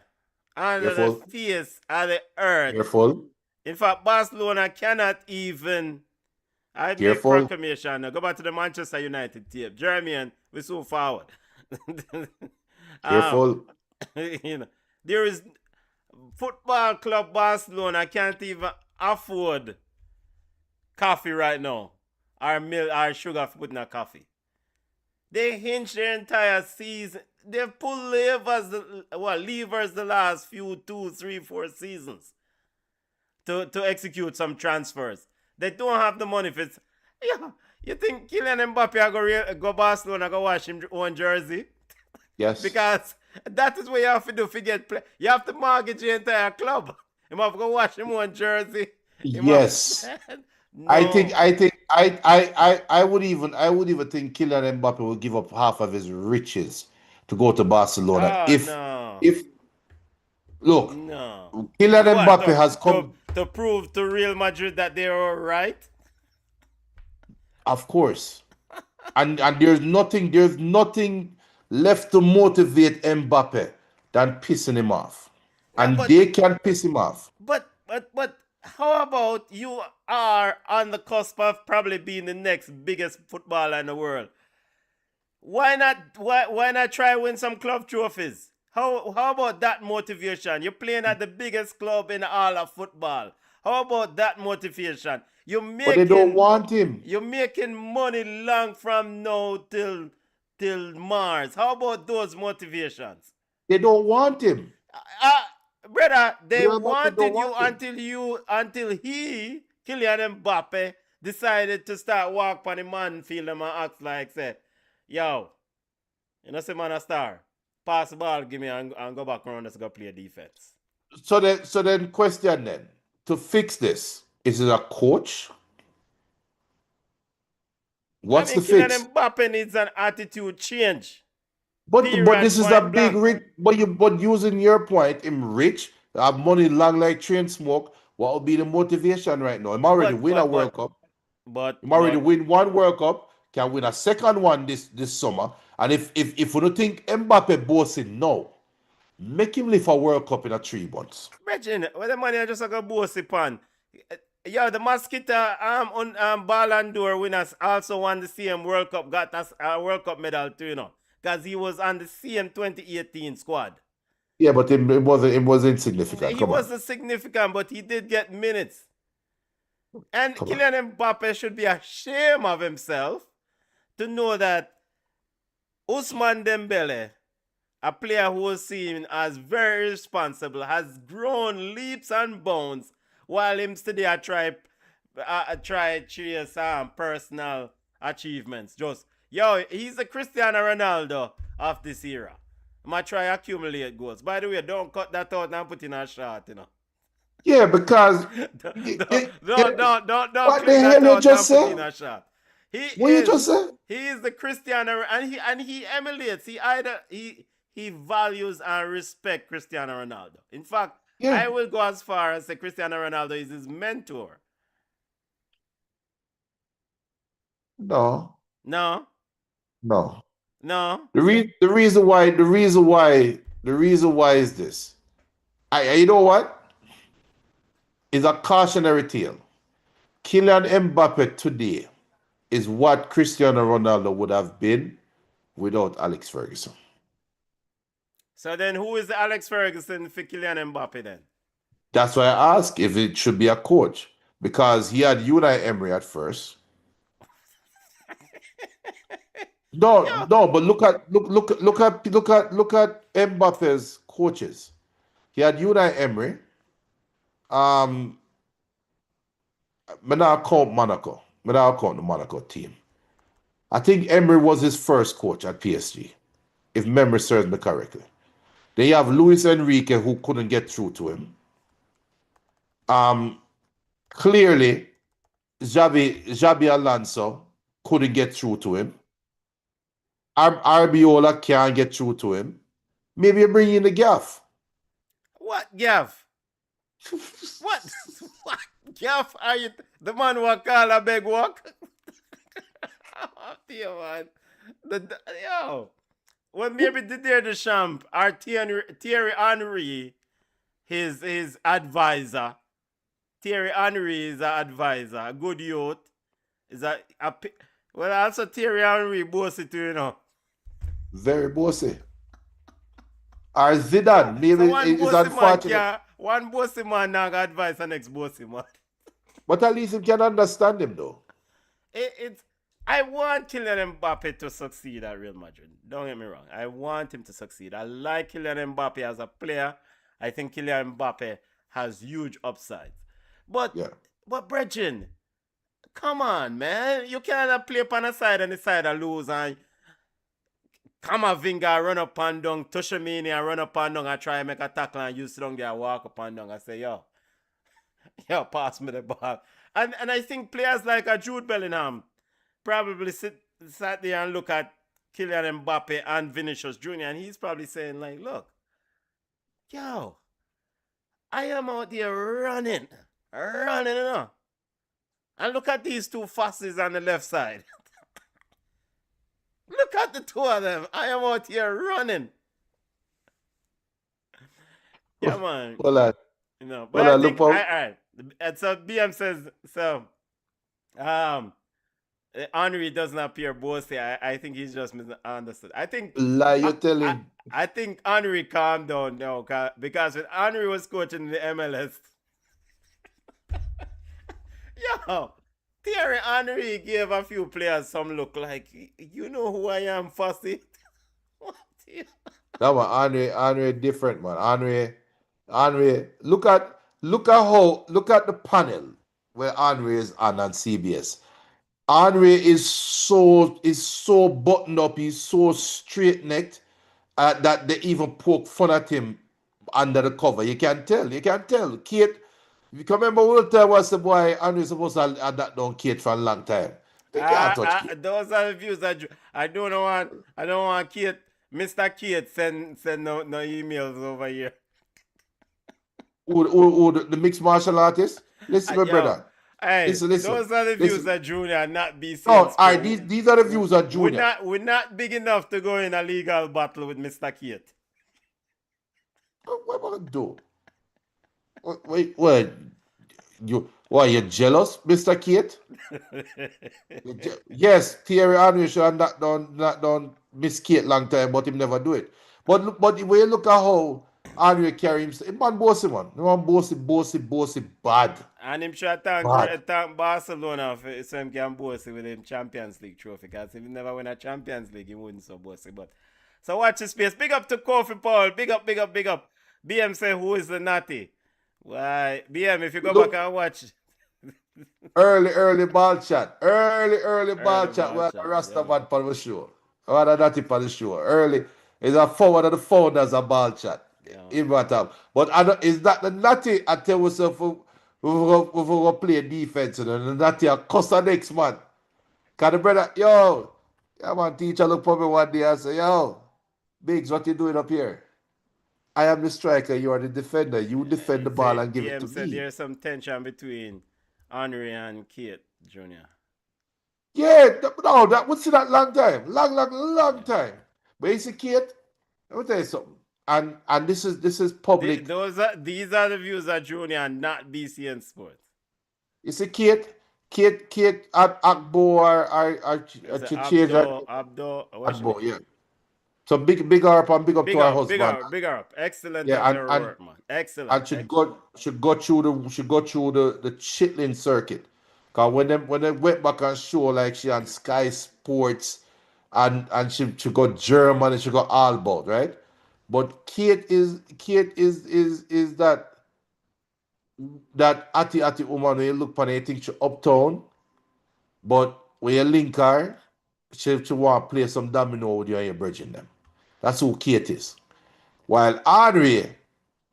under the face of the earth. Careful. In fact, Barcelona cannot even. I make proclamation. Now go back to the Manchester United tape. Jeremy, we're so forward. Careful. There is football club Barcelona can't even afford coffee right now, or milk, or sugar for putting a coffee. They hinge their entire season. They've pulled levers the last few 2, 3, 4 seasons to execute some transfers. They don't have the money for it. Yeah, you think Kylian Mbappe are go Barcelona go wash him own jersey? Yes. Because that is what you have to do to get play. You have to mortgage your entire club. You have to go wash him own jersey. Yes. No. I would even think Kylian Mbappe will give up half of his riches to go to Barcelona. Look, Kylian Mbappe has come to prove to Real Madrid that they are right. Of course. and there's nothing left to motivate Mbappe than pissing him off. And they can piss him off. But how about you are on the cusp of probably being the next biggest footballer in the world? Why not try win some club trophies? How about that motivation? You're playing at the biggest club in all of football. How about that motivation? But they don't want him. You're making money long from now till Mars. How about those motivations? They don't want him. Brother, they wanted you until he, Kylian Mbappe, decided to start walk on the man field and act like say, yo, you know say man a star. Pass the ball, give me and go back around and go play defense. So then question then, to fix this, is it a coach? What's the fix? Kylian Mbappe needs an attitude change. But this is a big rich. But using your point, him rich, have money long like train smoke. What will be the motivation right now? I'm already win a World Cup. I'm already win one World Cup. Can win a second one this summer, And if we don't think Mbappe boasting now, make him live a World Cup in a 3 months. Imagine, well, the money I just like a bossy pan. Yeah, the Mosquito on Ballon d'Or winners also won the same World Cup, got us a World Cup medal too, you know, because he was on the same 2018 squad. Yeah, but it wasn't insignificant. He Come on. wasn't significant, but he did get minutes. And Come on. Kylian Mbappe should be ashamed of himself to know that Ousmane Dembele, a player who was seen as very responsible, has grown leaps and bounds while him today I try chase personal achievements. Just he's the Cristiano Ronaldo of this era. I might try accumulate goals. By the way, don't cut that out and put in a shot, you know. Yeah, because don't what click the hell that you out just and put said? in a shot. What you just said? He is the Cristiano, and he emulates. He values and respects Cristiano Ronaldo. In fact, Yeah. I will go as far as say Cristiano Ronaldo is his mentor. No. No, No. no. The reason why is this. You know what? It's a cautionary tale. Kylian Mbappe today is what Cristiano Ronaldo would have been without Alex Ferguson. So then who is Alex Ferguson for Kylian Mbappe then? That's why I ask if it should be a coach. Because he had Unai Emery at first. No, but look at Mbappe's coaches. He had Unai Emery. Me now count Monaco. Me now count the Monaco team. I think Emery was his first coach at PSG, if memory serves me correctly. Then you have Luis Enrique, who couldn't get through to him. Clearly, Xabi Alonso couldn't get through to him. Arbiola can't get through to him. Maybe you bring in the Gaff. What Gaff? What? What Gaff are you? The man who call a big walk? Yo, man. Well, maybe Didier Deschamps or Thierry Henry, his advisor. Thierry Henry is an advisor, a good youth. Well, also Thierry Henry bossy too, you know. Very bossy. Or Zidane, maybe So it's unfortunate. one bossy man now got advice the next bossy man. But at least you can understand him though. I want Kylian Mbappe to succeed at Real Madrid. Don't get me wrong. I want him to succeed. I like Kylian Mbappe as a player. I think Kylian Mbappe has huge upsides. But Brethren, come on, man. You cannot play on a side and the side and lose and Kamavinga run up and down, Tushimini and run up and down and try and make a tackle and you sit down there and walk up and down and say, yo, pass me the ball. And I think players like a Jude Bellingham probably sat there and look at Kylian Mbappe and Vinicius Jr. and he's probably saying like, look, yo, I am out there running, you know. And look at these two fosses on the left side. Look at the two of them. I am out here running. Yeah, man. Well, you know, but I think, all right. And so BM says, Henry doesn't appear bossy. I think he's just misunderstood. I think lie you telling. I think Henry calmed down now because when Henry was coaching the MLS, yo, Thierry Henry gave a few players some look like, you know who I am, fussy. What? No, man, Henry different, man. Henry, look at the panel where Henry is on CBS. Henry is so buttoned up, he's so straight necked that they even poke fun at him under the cover. You can tell. Kate, if you can remember what time was the boy Henry supposed to have that down Kate for a long time. They can't touch Kate. Those are the views that I don't want Kate, Mr. Kate send no emails over here. Who the mixed martial artist? Listen, my brother. Hey, Listen, listen, those are the views listen. of Junior, not BCN No, all Sport. right, these are the views of Junior. We're not big enough to go in a legal battle with Mr. Kate. What am I gonna do? Wait, what? You jealous, Mr. Kate? Yes, Thierry Henry should have not done Miss Kate long time, but him never do it. But when you look at how Henry carry himself, him man bossy man. No man bossy, bad. And him try Bad. thank Barcelona for so him can bossy with him Champions League trophy. Because if he never win a Champions League, he wouldn't so bossy. But so watch his space. Big up to Kofi Paul. Big up, big up, big up. BM say who is the natty? Why BM, if you go Look, back and watch early ball chat. Early ball early chat. ball Well, chat, Rasta yeah. man for the show. What are that for the show? Early is a forward of the founders of ball chat. Yeah. In what time. But I don't, is that the natty I tell myself we go play defense and the natty a cuss the next man. Cause the brother, yo, yeah man, teacher look for me one day and say, yo, Biggs, what you doing up here? I am the striker, you are the defender. You defend the ball and give it to BM said me. there's some tension between Henry and Kate Jr. Yeah, no, that would see that long time. Long time. But you see, Kate, let me tell you something. And this is public. These are the views of Junior and not BCN Sports. You see, Kate at Akbo or Is it change Abdo, what's Akbo, yeah. So big her up and big up to her husband. big up. Excellent Yeah, at their work, man. Excellent. and should go through the chitlin circuit. Cause when they went back and show like she on Sky Sports and she got German and she got all about, right? But Kate is that Ati woman when you look upon her, you think she uptown, but when you link her, she want to play some domino with you and you're bridging them. That's who Kate is. While Henry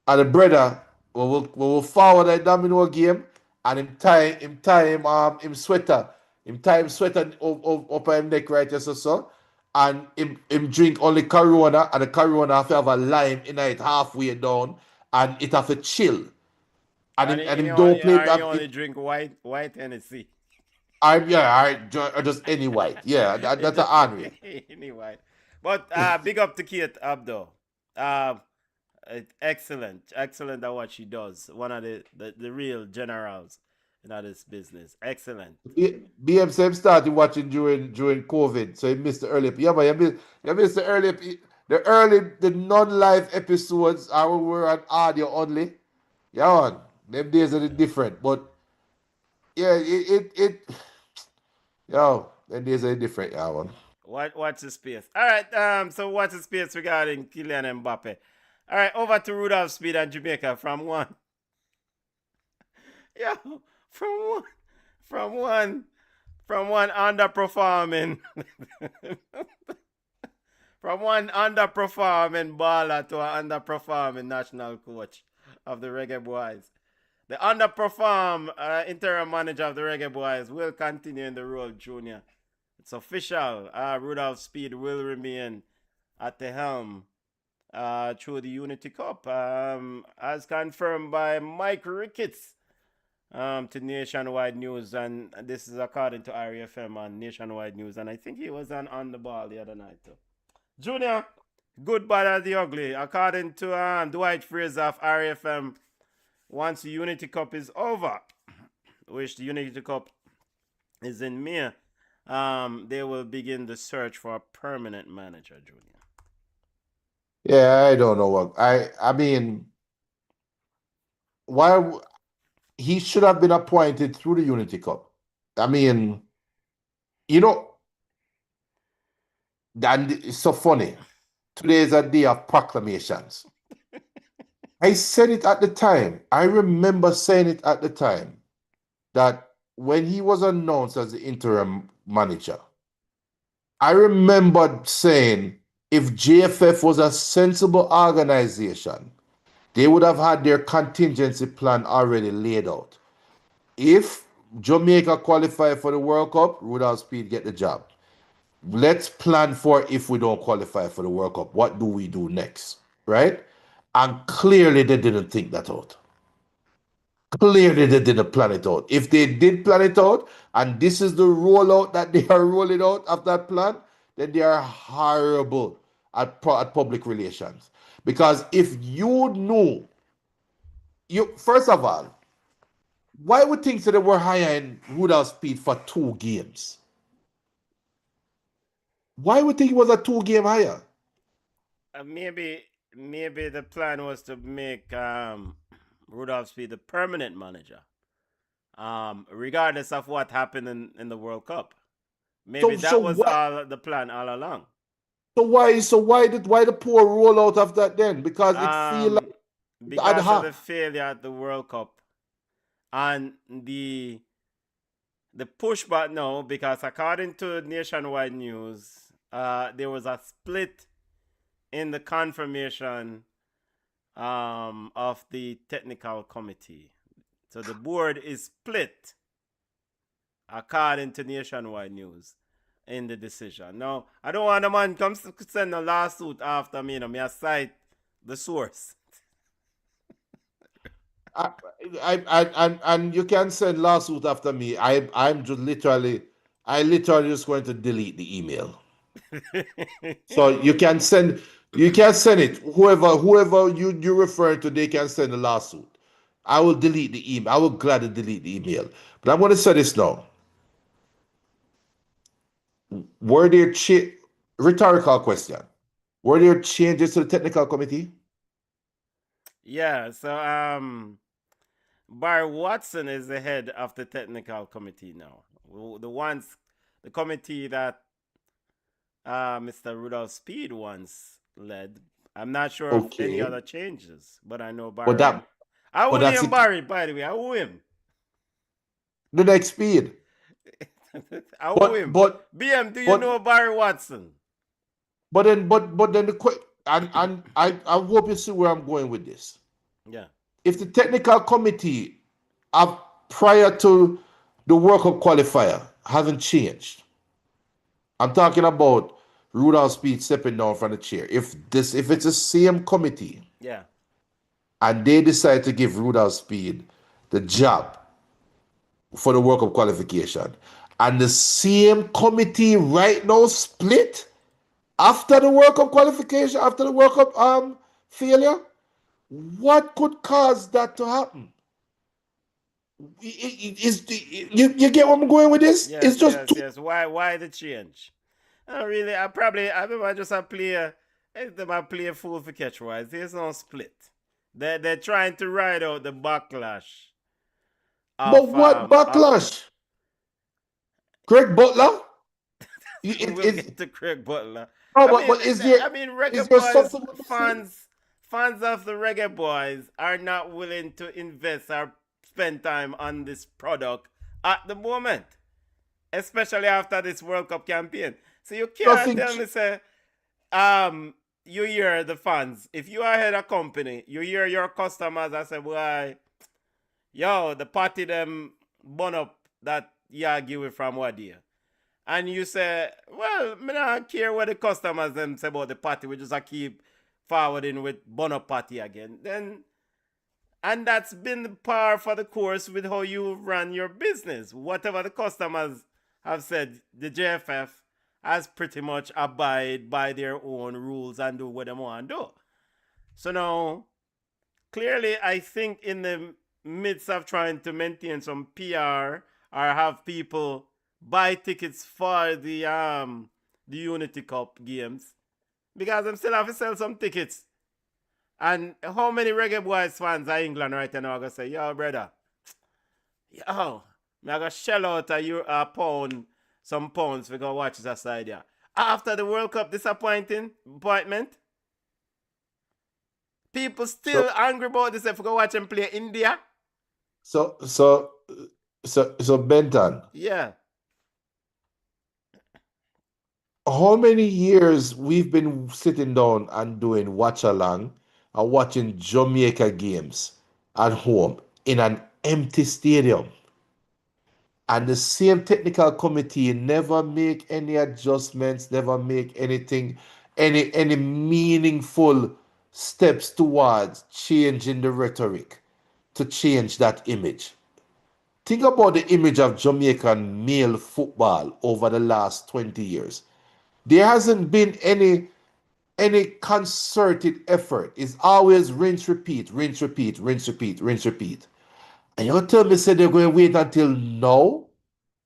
and the brother will forward a domino game and him sweater. Him tie him sweater up him neck right here so. And him drink only Corona and the Corona have to have a lime in it halfway down and it have to chill. And him don't play that. You only drink white Hennessy. Just any white. Yeah, that's a Henry. Any white. But big up to Kate Abdo. Excellent at what she does. One of the real generals in this business. Excellent. BM said started watching during COVID, so he missed the early. Yeah, but you missed the non-live episodes. We were on audio only. Yeah, man, them days are different, but yeah, them days are different. Yeah, man. Watch the space. All right. So watch the space regarding Kylian Mbappe. All right, over to Rudolph Speed and Jamaica from one. Yeah, from one underperforming from one underperforming baller to an underperforming national coach of the Reggae Boys. The underperform interim manager of the Reggae Boys will continue in the role, Junior. It's official. Rudolph Speed will remain at the helm through the Unity Cup, as confirmed by Mike Ricketts to Nationwide News, and this is according to RFM on Nationwide News, and I think he was on the ball the other night too. Junior, good, bad, or the ugly. According to Dwight Fraser of RFM, once the Unity Cup is over, which the Unity Cup is in May, they will begin the search for a permanent manager, Junior. Yeah, I don't know what I mean. Why he should have been appointed through the Unity Cup. I mean, and it's so funny. Today is a day of proclamations. I said it at the time. I remember saying it at the time that when he was announced as the interim manager, I remembered saying if JFF was a sensible organization, they would have had their contingency plan already laid out. If Jamaica qualify for the World Cup, Rudolph Speed get the job. Let's plan for if we don't qualify for the World Cup. What do we do next? Right? And clearly they didn't think that out. Clearly, they didn't plan it out. If they did plan it out, and this is the rollout that they are rolling out of that plan, then they are horrible at public relations. Because if you knew, you first of all, why would think that they were hiring Rudolph Speed for 2 games? Why would think it was a 2 game hire? Maybe the plan was to make Rudolph Speed the permanent manager, regardless of what happened in the World Cup. Maybe So that was what? all the plan all along. Why the poor rollout of that then? Because it feel like Um, it's ad because of the hoc. failure at the World Cup and the pushback now, because according to Nationwide News, there was a split in the confirmation of the technical committee. So the board is split, according to Nationwide News, in the decision. Now, I don't want a man come send a lawsuit after me. Me I cite the source. And you can send lawsuit after me. I literally just going to delete the email. So you can send it. Whoever you referring to, they can send a lawsuit. I will delete the email. I will gladly delete the email. But I'm going to say this now. Were there rhetorical question? Were there changes to the technical committee? Yeah, so Barry Watson is the head of the technical committee now. The committee that Mr. Rudolph Speed once led. I'm not sure of any Okay, other changes, but I know but Barry. that I but owe that's him it. Barry, by the way. I owe him. The next speed. I owe But him. but BM, do you but know Barry Watson? but then the quick and I hope you see where I'm going with this. Yeah. If the technical committee prior to the World Cup qualifier hasn't changed, I'm talking about Rudolph Speed stepping down from the chair. If it's the same committee Yeah. and they decide to give Rudolph Speed the job for the World Cup qualification, and the same committee right now split after the World Cup qualification, after the World Cup failure, what could cause that to happen? You get where I'm going with this? It's Yes, just yes, yes. Why the change? I really, I remember just a player. I play a fool for catch wise. There's no split. They're trying to ride out the backlash but of what backlash? Greg Butler? we'll Is get to Craig Butler. no, I mean, but is Reggae there Boys something with the thing? fans of the Reggae Boys are not willing to invest or spend time on this product at the moment, especially after this World Cup campaign. So you can't Nothing. tell me say, you hear the fans. If you are head of company, you hear your customers. I say, why, yo, the party them bun up that you argue with from what year. And you say, well, me not care what the customers them say about the party. We just keep forwarding with bun up party again. Then, and that's been par for the course with how you run your business. Whatever the customers have said, the JFF has pretty much abide by their own rules and do what they want to do. So now, clearly, I think in the midst of trying to maintain some PR or have people buy tickets for the Unity Cup games, because I'm still have to sell some tickets. And how many Reggae Boys fans are England right now are gonna say, yo, brother, yo, me I gonna shell out a pound, some pounds we gonna watch this side here. After the World Cup appointment, people So still angry about this if we go watch them play India. so so so Benton, Yeah. how many years we've been sitting down and doing watch along and watching Jamaica games at home in an empty stadium, and the same technical committee never make any adjustments, never make anything, any meaningful steps towards changing the rhetoric. to change that image. Think about the image of Jamaican male football over the last 20 years. There hasn't been any concerted effort. It's always rinse, repeat, rinse, repeat, rinse, repeat, rinse, repeat. And you tell me say they're going to wait until now,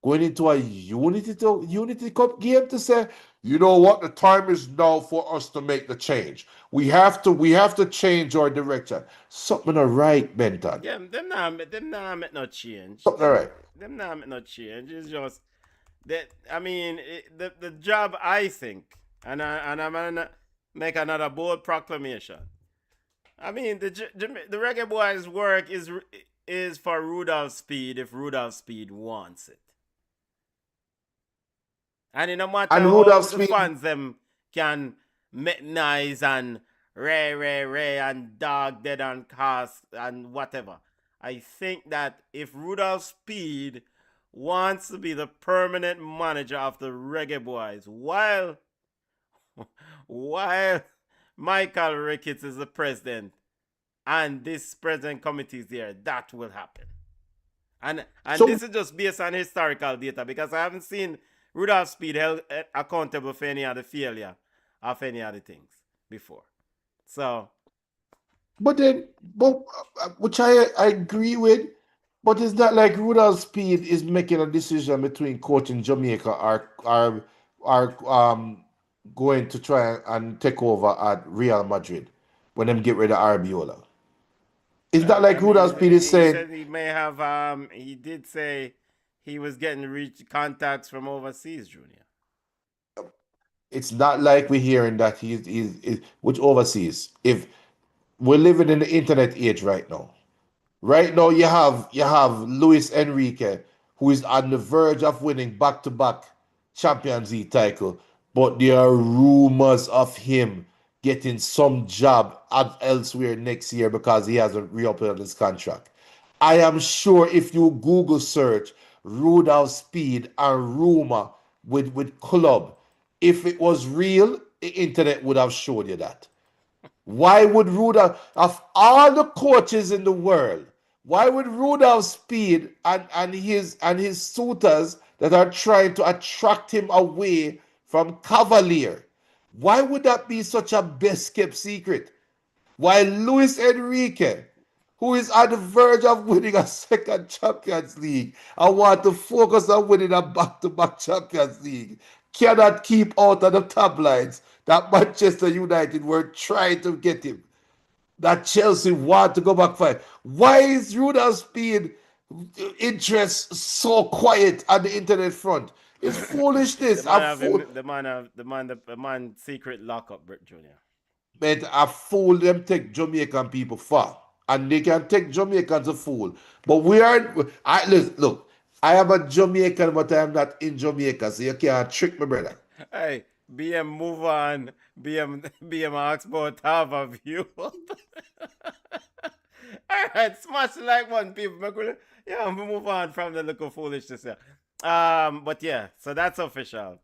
going into a Unity Cup game to say, you know what, the time is now for us to make the change. We have to change our direction. Something all right, Benton. Yeah, them not make no change. Something all right. Them not make no change. It's just that I mean the job I think, and I'm gonna make another bold proclamation. I mean the Reggae Boys' work is for Rudolph Speed if Rudolph Speed wants it. And it no matter And how Rudolph the Smith, fans them can make noise and ray and dog dead and cast and whatever. I think that if Rudolph Speed wants to be the permanent manager of the Reggae Boys, while Michael Ricketts is the president and this president committee is there, that will happen. And so this is just based on historical data because I haven't seen Rudolph Speed held accountable for any other failure of any other things before. So but which I agree with, but it's not like Rudolph Speed is making a decision between coaching Jamaica or going to try and take over at Real Madrid when them get rid of Arbiola. It's not I like mean, Rudolph Speed is he saying said he may have. He did say he was getting reach contacts from overseas, Junior. it's not like we're hearing that he's which overseas. If we're living in the internet age right now. Right now, you have Luis Enrique, who is on the verge of winning back-to-back Champions League title, but there are rumors of him getting some job elsewhere next year because he hasn't reopened his contract. I am sure if you Google search Rudolph Speed and rumor with club, if it was real, the internet would have showed you that. Why would Rudolph, of all the coaches in the world, why would Rudolph Speed and his suitors that are trying to attract him away from Cavalier, why would that be such a best kept secret? While Luis Enrique, who is on the verge of winning a second Champions League and want to focus on winning a back-to-back Champions League, cannot keep out of the tabloids that Manchester United were trying to get him, that Chelsea want to go back for him. Why is Rudolph Speed interest so quiet on the internet front? It's The foolishness. man have him, the man secret lockup, Junior. But a fool them take Jamaican people far. And they can take Jamaicans a fool. But we are listen, look, I am a Jamaican, but I am not in Jamaica, so you can't trick me, brother. Hey, BM move on. BM ask about half of you. Alright, smash the like one, people. Yeah, we move on from the little foolishness here. But yeah, so that's official.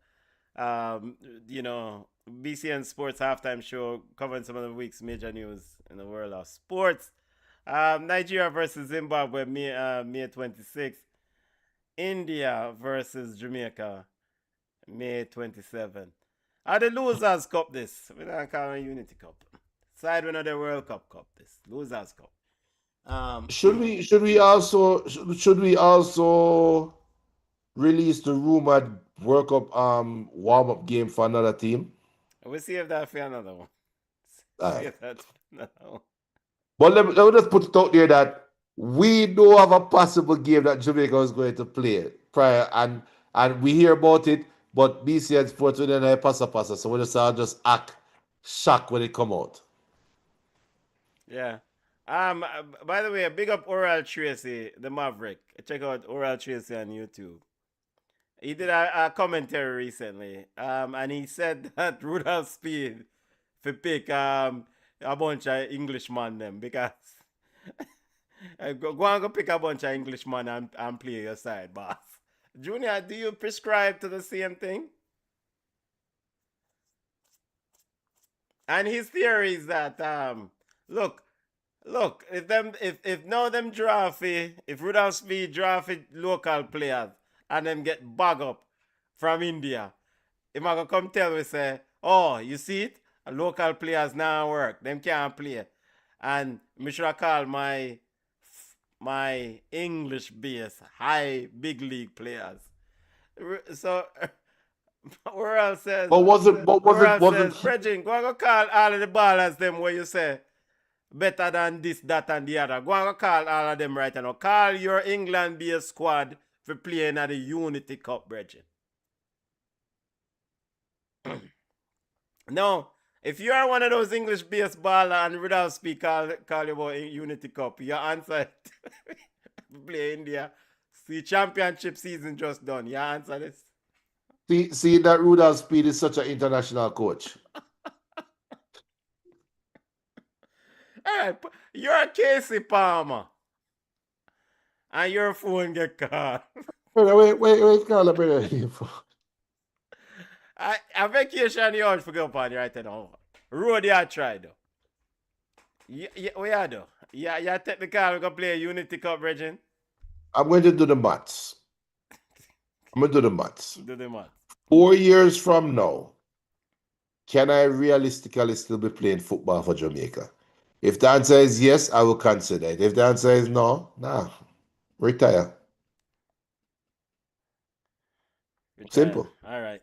Um, you know, BCN Sports halftime show covering some of the week's major news in the world of sports. Nigeria versus Zimbabwe, May 26th. India versus Jamaica, May 27th. The Losers Cup this. We don't call it Unity Cup. Side winner of the World Cup this. Losers Cup. Should we also release the rumored World Cup warm up game for another team? We'll see if that for another one. All See right. if that's another one. But let me just put it out there that we know of a possible game that Jamaica is going to play prior, and we hear about it, but BCN Sports with an passa, so we just act shocked when it come out. Yeah. By the way, big up Oral Tracy, the Maverick. Check out Oral Tracy on YouTube. He did a commentary recently. And he said that Rudolph Speed for pick a bunch of Englishman them because go and go pick a bunch of Englishman and play your side, boss. Junior, do you prescribe to the same thing? And his theory is that look, Look, if now them if Rudolph Speed draft local players and them get bag up from India, if I go come tell me say, oh, you see it? Local players now work. Them can't play. And me should have call my English base high big league players. So World says But World says, wasn't Bridging, go and go call all of the ballers them where you say better than this, that, and the other. Go and go call all of them right now. Call your England based squad for playing at the Unity Cup, Bridging. No, if you are one of those English based baller and without speak call you about Unity Cup, your answer play India. See championship season just done. Your answer this. see that Rudolph Speed is such an international coach. Alright, you're a Casey Palmer. And your phone get called. Wait, Carla, brother. A vacation you ought to go upon right now. Road you try though. What you do? You take the car, we go play a Unity Cup, Regin. I'm going to do the maths. Do the math. 4 years from now, can I realistically still be playing football for Jamaica? If the answer is yes, I will consider it. If the answer is no, nah, retire. Simple. All right.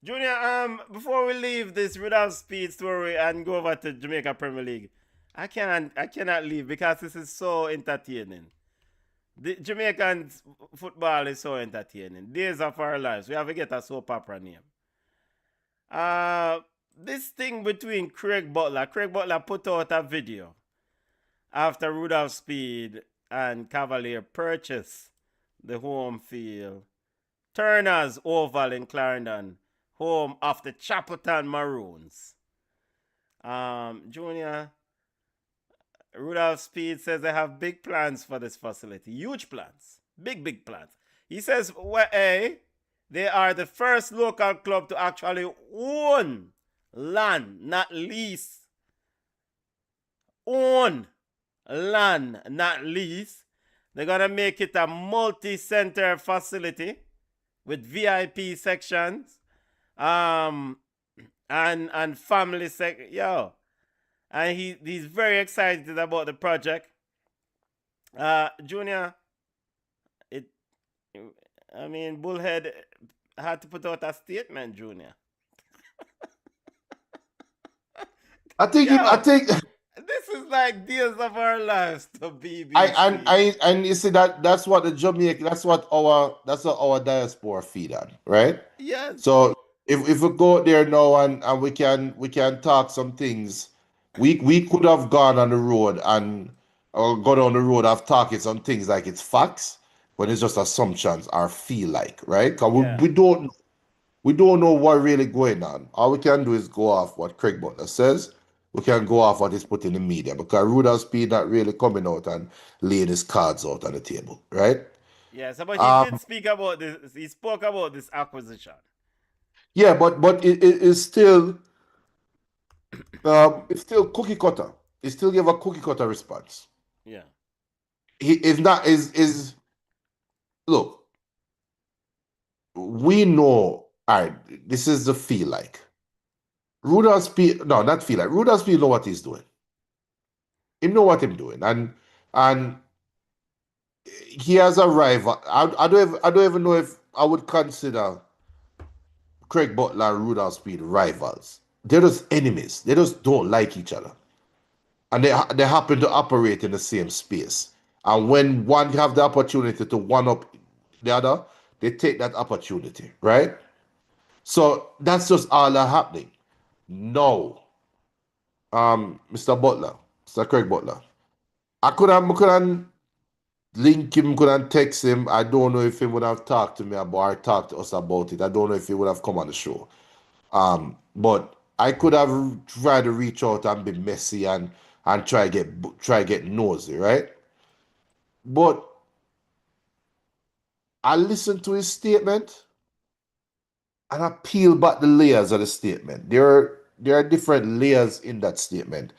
Junior, before we leave this Rudolph Speed story and go over to Jamaica Premier League, I cannot leave because this is so entertaining. The Jamaican football is so entertaining. Days of our lives. We have to get a soap opera name. This thing between Craig Butler put out a video after Rudolph Speed and Cavalier purchased the home field, Turner's Oval in Clarendon, home of the Chapelton Maroons. Junior, Rudolph Speed says they have big plans for this facility. Huge plans. Big plans. He says, they are the first local club to actually own land, not lease. Own land, not lease. They're going to make it a multi-center facility with VIP sections and family yo. And he's very excited about the project. Junior, Bullhead had to put out a statement, Junior. I think this is like Days of Our Lives to BBC. and you see that's what our diaspora feed on, right? Yes. So if we go there now and we can talk some things, we could have gone on the road or go down the road of talking some things like it's facts when it's just assumptions or feel like, right? Because we don't know what really going on. All we can do is go off what Craig Butler says. We can go off what is put in the media because Rudolph Speed not really coming out and laying his cards out on the table, right? Yes, but he did speak about this. He spoke about this acquisition. Yeah, but it's still cookie cutter. He still give a cookie cutter response. Yeah. He is not is look. We know. All right, this is the feel like. Rudolph Speed, no, not feel like. Rudolph Speed know what he's doing. He know what he's doing, and he has a rival. I don't even know if I would consider Craig Butler and Rudolph Speed rivals. They're just enemies. They just don't like each other, and they happen to operate in the same space. And when one have the opportunity to one up the other, they take that opportunity, right? So that's just all that happening. No, Mr. Craig Butler. I couldn't link him, couldn't text him. I don't know if he would have talked to me about or talked to us about it. I don't know if he would have come on the show. But I could have tried to reach out and be messy and try get nosy, right? But I listened to his statement and I peel back the layers of the statement. There are different layers in that statement.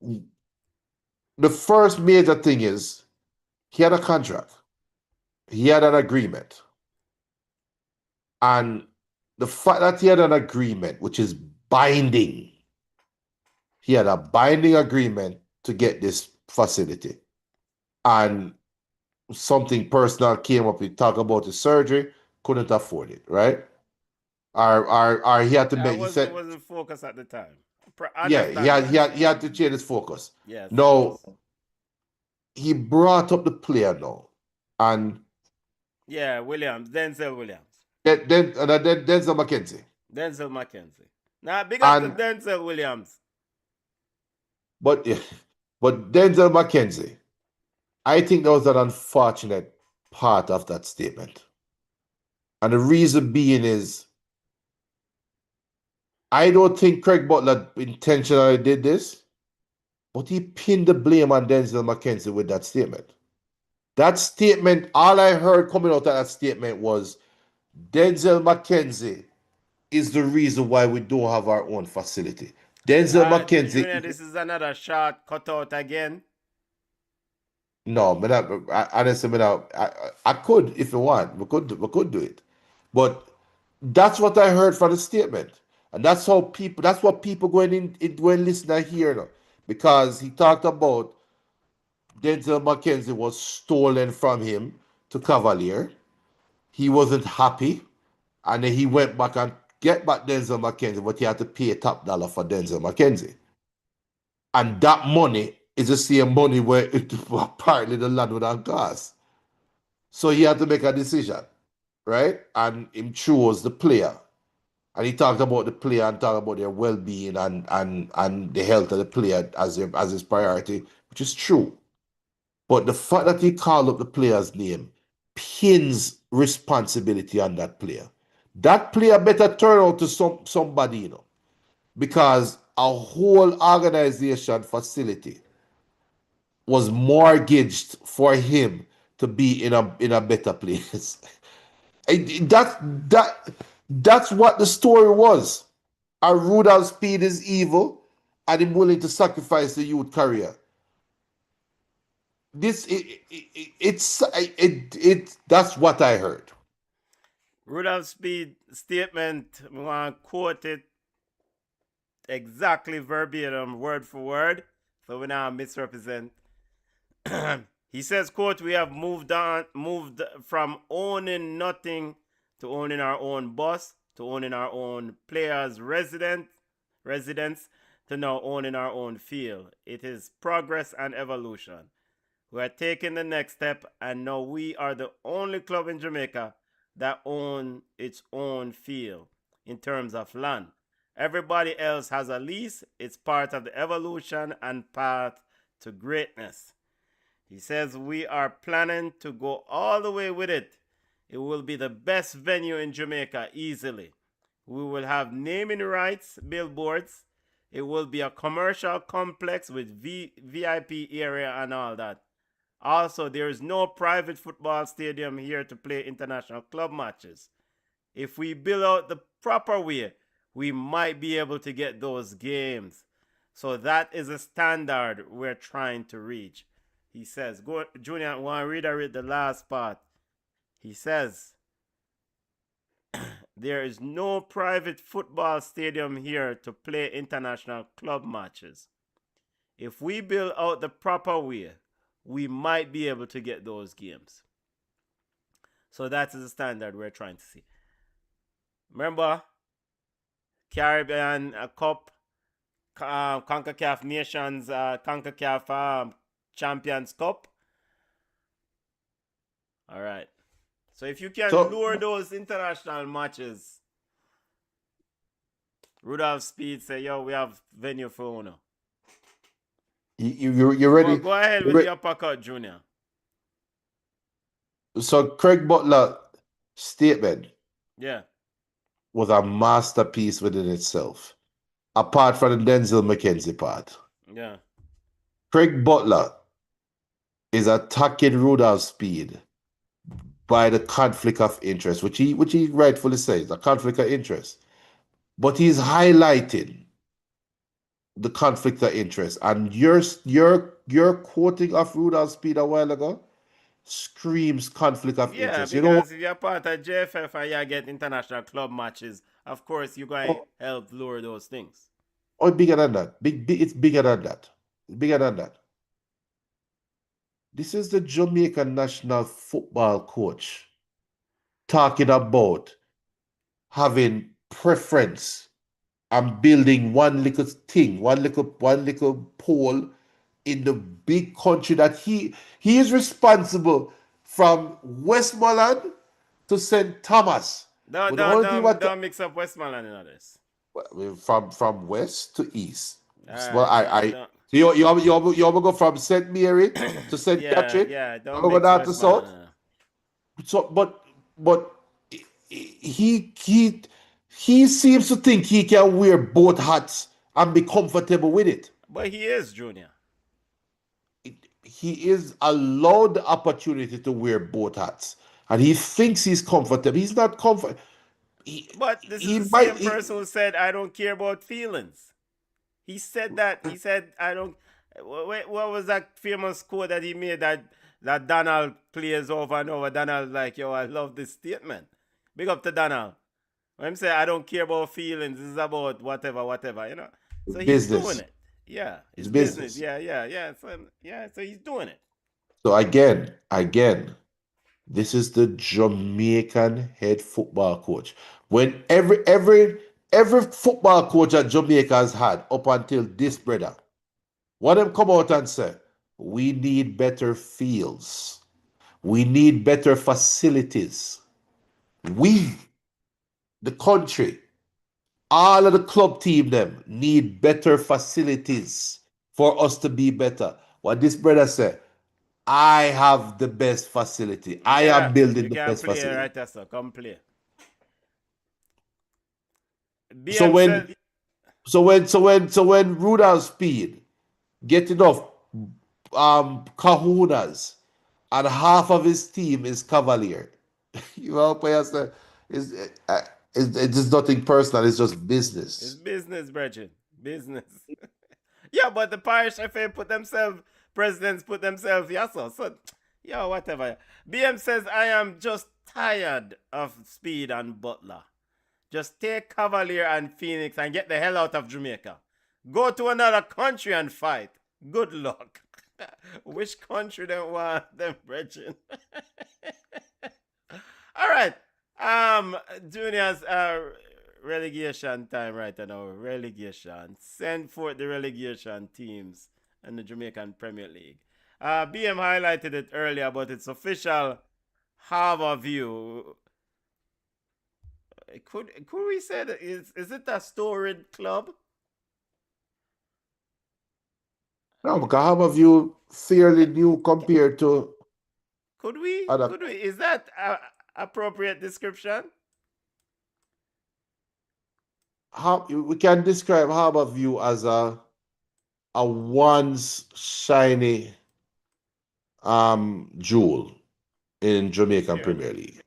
the first major thing is he had a contract. He had an agreement. And the fact that he had an agreement, which is binding, he had a binding agreement to get this facility. And something personal came up. We talk about the surgery, couldn't afford it, right? Or he had to I make. He said, wasn't focused at the time. yeah, Understand that. he had to change his focus. Yes. No, he brought up the player now, and Yeah, Denzel Williams. then Denzel McKenzie, Denzel McKenzie. Now, big up to and Denzel Williams. but Denzel McKenzie, I think that was an unfortunate part of that statement, and the reason being is I don't think Craig Butler intentionally did this, but he pinned the blame on Denzel McKenzie with that statement. That statement, all I heard coming out of that statement was Denzel McKenzie is the reason why we don't have our own facility. Denzel McKenzie. Junior, this is another shot cut out again. No, honestly, I could if you want. We could do it. But that's what I heard from the statement. And that's what people going listen here now. Because he talked about Denzel McKenzie was stolen from him to Cavalier. He wasn't happy. And then he went back and get back Denzel McKenzie, but he had to pay top dollar for Denzel McKenzie. And that money is the same money where apparently the land would have cost. So he had to make a decision, right? And he chose the player. And he talked about the player and talked about their well-being and the health of the player as his priority, which is true. But the fact that he called up the player's name pins responsibility on that player. That player better turn out to somebody, because a whole organization facility was mortgaged for him to be in a better place. That's what the story was. A Rudolph Speed is evil, and him willing to sacrifice the youth career. That's what I heard. Rudolph Speed statement, I want to quote it exactly verbatim, word for word, so we now misrepresent. He says, quote, "We have moved from owning nothing to owning our own bus, to owning our own players' residence, to now owning our own field. It is progress and evolution. We are taking the next step, and now we are the only club in Jamaica that owns its own field in terms of land. Everybody else has a lease. It's part of the evolution and path to greatness." He says, "We are planning to go all the way with it. It will be the best venue in Jamaica easily. We will have naming rights, billboards. It will be a commercial complex with VIP area and all that. Also, there is no private football stadium here to play international club matches. If we build out the proper way, we might be able to get those games. So that is a standard we're trying to reach." He says, go, Junior, I want to read the last part. He says, "There is no private football stadium here to play international club matches. If we build out the proper way, we might be able to get those games. So that is the standard we're trying to see." Remember, Caribbean Cup, CONCACAF Nations, CONCACAF Champions Cup. All right. So if you can lure those international matches, Rudolph Speed say, "Yo, we have venue for Uno." You ready? Go ahead with the uppercut, Junior. So Craig Butler statement, yeah, was a masterpiece within itself. Apart from the Denzel McKenzie part. Yeah. Craig Butler is attacking Rudolph Speed by the conflict of interest, which he rightfully says, a conflict of interest. But he's highlighting the conflict of interest. And your quoting of Rudolph Speed a while ago screams conflict of Yeah, interest. You know what? because if you're part of JFF and you get international club matches, of course you're going to Oh, help lure those things. oh, bigger than that. It's bigger than that. Bigger than that. This is the Jamaican national football coach talking about having preference and building one little thing, one little pole in the big country that he is responsible from Westmoreland to St. Thomas. Don't, But the don't, only thing don't, what don't mix up Westmoreland and others. from west to east. All Well, right, I don't. so you want to go from St. Mary to St. Yeah, Catherine? yeah, You don't want to go mix down to Westmoreland. south? So, but he seems to think he can wear both hats and be comfortable with it. But he is Junior. He is allowed the opportunity to wear both hats, and he thinks he's comfortable. He's not comfortable. He, But this is he the might. same person who said, I don't care about feelings. He said that. He said, I don't. What was that famous quote that he made that Donald plays over and over? Donald, like, yo, I love this statement. Big up to Donald. When he say, I don't care about feelings, this is about whatever, whatever, you know? So he's doing Business. it. Yeah, It's it's business. business. So he's doing it. So again, this is the Jamaican head football coach. When every football coach that Jamaica has had up until this brother, one of them come out and say, we need better fields. We need better facilities. We, the country, all of the club team them need better facilities for us to be better. What this brother said, I have the best facility. I Yeah, am building you the can best play facility. right there, so come play. So BM when said, when Rudolph Speed get enough kahunas and half of his team is Cavalier, you know, players that is it's just nothing personal. It's just it's business. business, Bridget. Business. Yeah, but the parish FA put themselves, presidents put themselves, yeah, so, yeah, whatever. BM says, I am just tired of Speed and Butler. Just take Cavalier and Phoenix and get the hell out of Jamaica. Go to another country and fight. Good luck. Which country don't want them, Bridget? All right. Juniors, relegation time right now. Relegation. Send forth the relegation teams in the Jamaican Premier League. BM highlighted it earlier, but it's official. Have a view. Could we say that is it a storied club? No, because half of you fairly new compared to Could we? other. Could we? Is that a appropriate description? How we can describe Harborview as a once shiny jewel in Jamaican Sure. Premier League.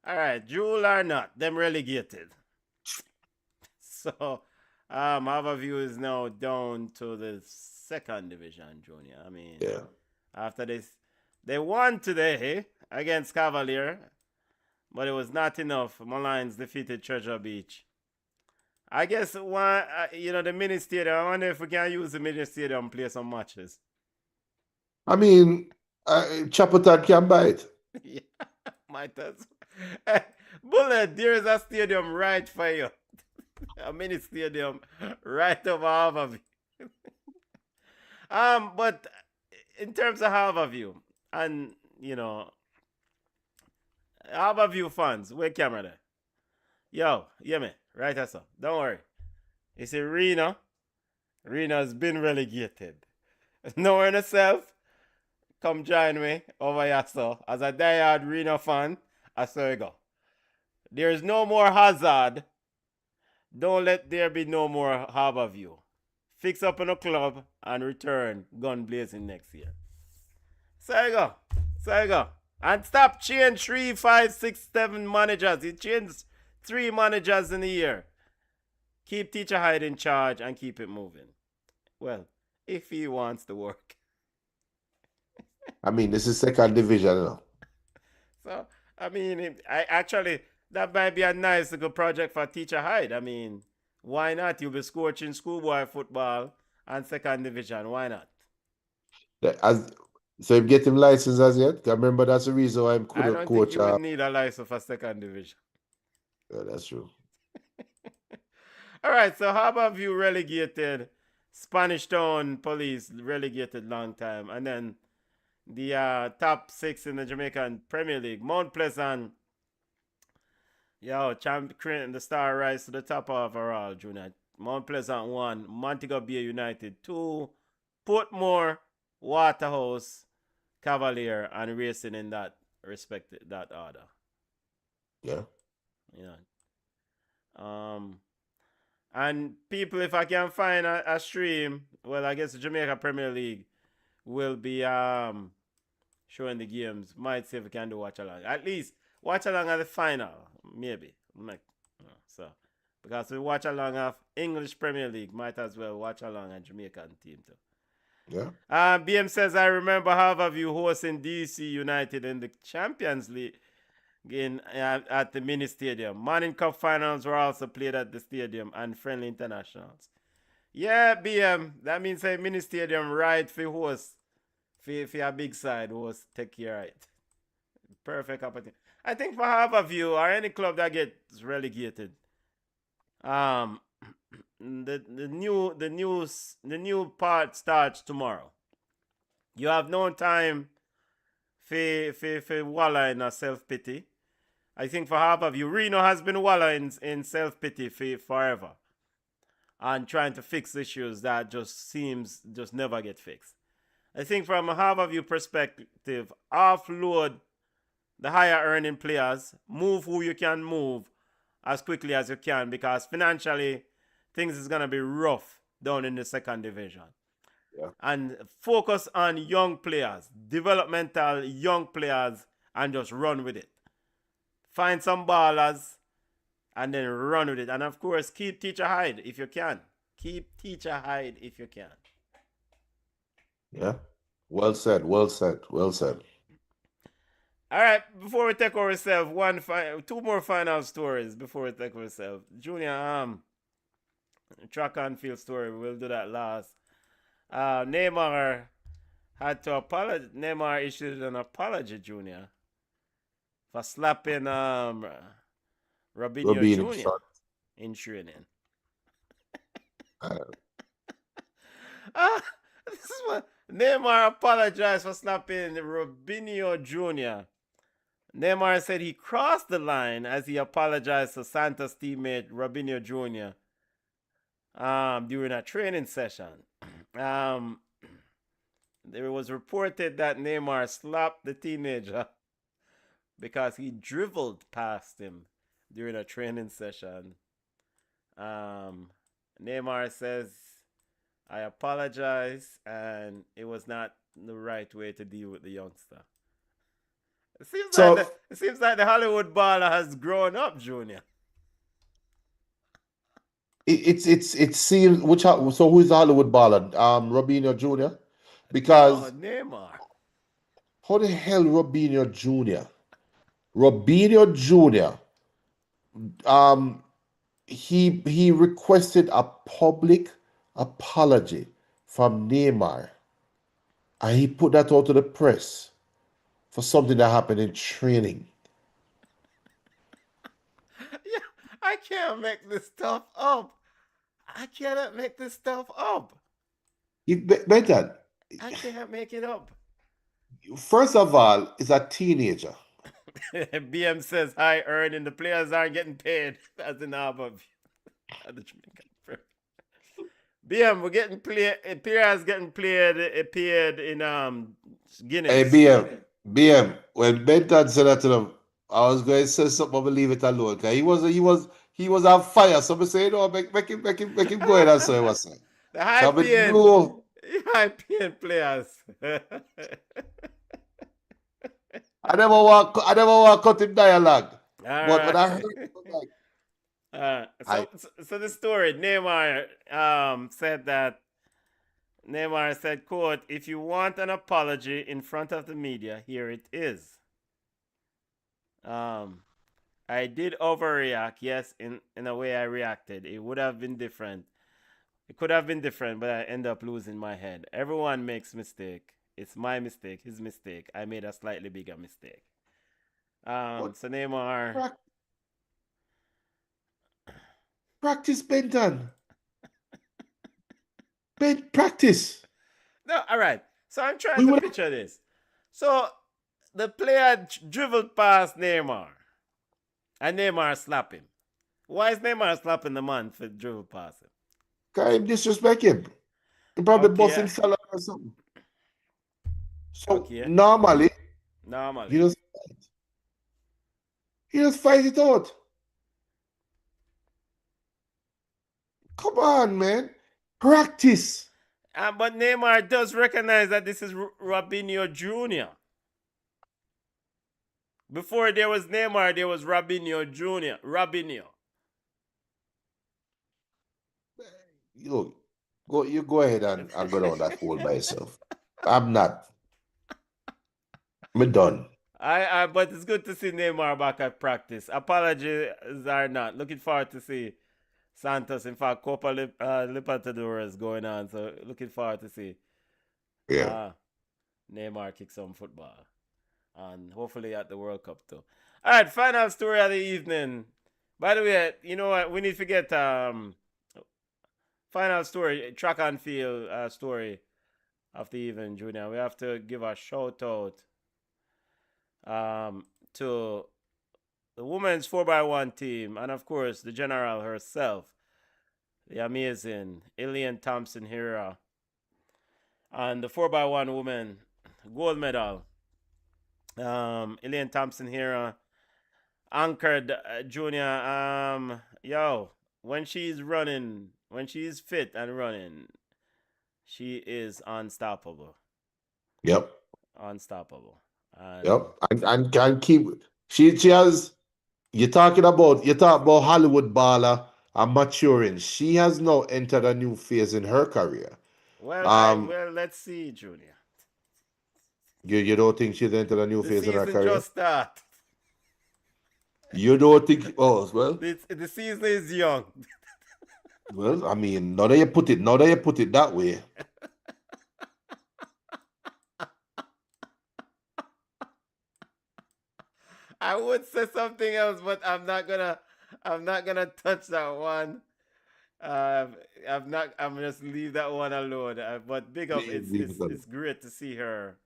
All right, Jewel or not, them relegated. So, Harborview is now down to the second division, Junior. I mean, Yeah. after this, they won today against Cavalier, but it was not enough. Malines defeated Treasure Beach. I guess one, the mini stadium. I wonder if we can use the mini stadium and play some matches. I mean, Chapotan can buy it. Yeah, might as well. Bullet, there is a stadium right for you. A mini stadium right over Harborview. But in terms of Harborview, and Harborview fans, where camera there? Yo, yeah me, right as up. Don't worry. You see Rena. Rena's been relegated. Knowing yourself, come join me over here, so as a diehard Rena fan, I saw you go. There's no more Hazard. Don't let there be no more Harborview. Fix up in a club and return gun blazing next year. So you go. So you go. And stop change 3, 5, 6, 7 managers. You change 3 managers in a year. Keep Teacher Hyde in charge and keep it moving. Well, if he wants to work. I mean, this is second division, you know. So, I mean, I actually, that might be a nice little project for Teacher Hyde. I mean, why not? You'll be coaching schoolboy football and second division. Why not? As so, him get him license as yet. 'Cause remember, that's the reason why him I couldn't don't think coach. you would need a license for second division. Yeah, that's true. All right, so how about you relegated Spanish Town Police relegated long time, and then the top 6 in the Jamaican Premier League, Mount Pleasant, creating the star rise to the top overall, Junior. Mount Pleasant 1, Montego Bay United 2, Portmore, Waterhouse, Cavalier, and Racing in that order. Yeah. Yeah. And people, if I can find a stream, well, I guess the Jamaica Premier League will be showing the games. Might see if we can do watch along. At least watch along at the final, maybe. So because we watch along of English Premier League, might as well watch along a Jamaican team too. Yeah. BM says, I remember half of you hosting DC United in the Champions League at the mini stadium. Morning Cup finals were also played at the stadium and friendly internationals. Yeah, BM, that means a mini stadium right for host, for a big side host, take care of it. Perfect opportunity. I think for half of you or any club that gets relegated, the new part starts tomorrow. You have no time for walla in a self-pity. I think for half of you, Reno has been walla in self-pity for forever. And trying to fix issues that just never get fixed. I think from a half of you perspective, offload the higher earning players, move who you can move as quickly as you can, because financially things is gonna be rough down in the second division. Yeah. And focus on young players, developmental young players, and just run with it. Find some ballers and then run with it. And of course, keep Teacher Hyde if you can. Keep Teacher Hyde if you can. Yeah. Well said. Well said. Well said. All right, before we take ourselves, two more final stories before we take ourselves. Junior, track and field story, we'll do that last. Neymar had to apologize. Neymar issued an apology, Junior, for slapping Robinho Jr. in training. This is what Neymar apologized for slapping Robinho Jr. Neymar said he crossed the line as he apologized to Santos teammate Robinho Jr. During a training session. There was reported that Neymar slapped the teenager because he dribbled past him during a training session. Neymar says, I apologize, and it was not the right way to deal with the youngster. It seems like the Hollywood baller has grown up, Junior. It seems who is the Hollywood baller? Robinho Jr. Because Neymar. How the hell Robinho Jr.? Robinho Jr. He requested a public apology from Neymar, and he put that out to the press for something that happened in training. Yeah, I can't make this stuff up. I cannot make this stuff up. Better. I can't make it up. First of all, it's a teenager. BM says high earning. The players aren't getting paid as an above. BM, we're getting played. Players getting paid in Guinness. Hey BM. When Benton said that to them, I was going to say something, but leave it alone. Cause he was on fire. So I say, no, make him go ahead and say what's that. The high paying players. I never want to cut him dialogue. All But right. when I heard it, I So the story, Neymar said that Neymar said, quote, if you want an apology in front of the media, here it is. I did overreact, yes, in a way I reacted. It would have been different. It could have been different, but I end up losing my head. Everyone makes mistake. It's my mistake, his mistake. I made a slightly bigger mistake. what So Neymar. prac- practice Benton. Practice. No, all right. So I'm trying We to would picture this. So the player dribbled past Neymar, and Neymar slapped him. Why is Neymar slapping the man for dribble past him? can't disrespect him. He probably busting Okay, salad or something. So okay. normally he Normally. just he just fight it out. Come on, man. Practice. But Neymar does recognize that this is Robinho Jr. Before there was Neymar, there was Robinho Jr. Robinho. You go ahead and go down that hole by yourself. I'm not. I'm done. But it's good to see Neymar back at practice. Apologies are not. Looking forward to see Santos. In fact, Copa Libertadores going on, so looking forward to see Yeah. Neymar kick some football, and hopefully at the World Cup too. All right, final story of the evening. By the way, you know what? We need to get final story, track and field story of the evening, Junior. We have to give a shout out to the women's 4x1 team, and of course the general herself, the amazing Ilian Thompson Hera, and the 4x1 women gold medal. Ilian Thompson Hera anchored Junior. When she's running, when she's fit and running, she is unstoppable. Yep. Unstoppable. And Yep. And can keep she has you talk about Hollywood baller and maturing. She has now entered a new phase in her career. Um, let's see, Junior. you don't think she's entered a new The phase in her season career? just started. You don't think well, The season is young. I mean, now that you put it that way. I would say something else, but I'm not gonna touch that one. I'm not. I'm just leave that one alone. But big up. Leave it alone. It's great to see her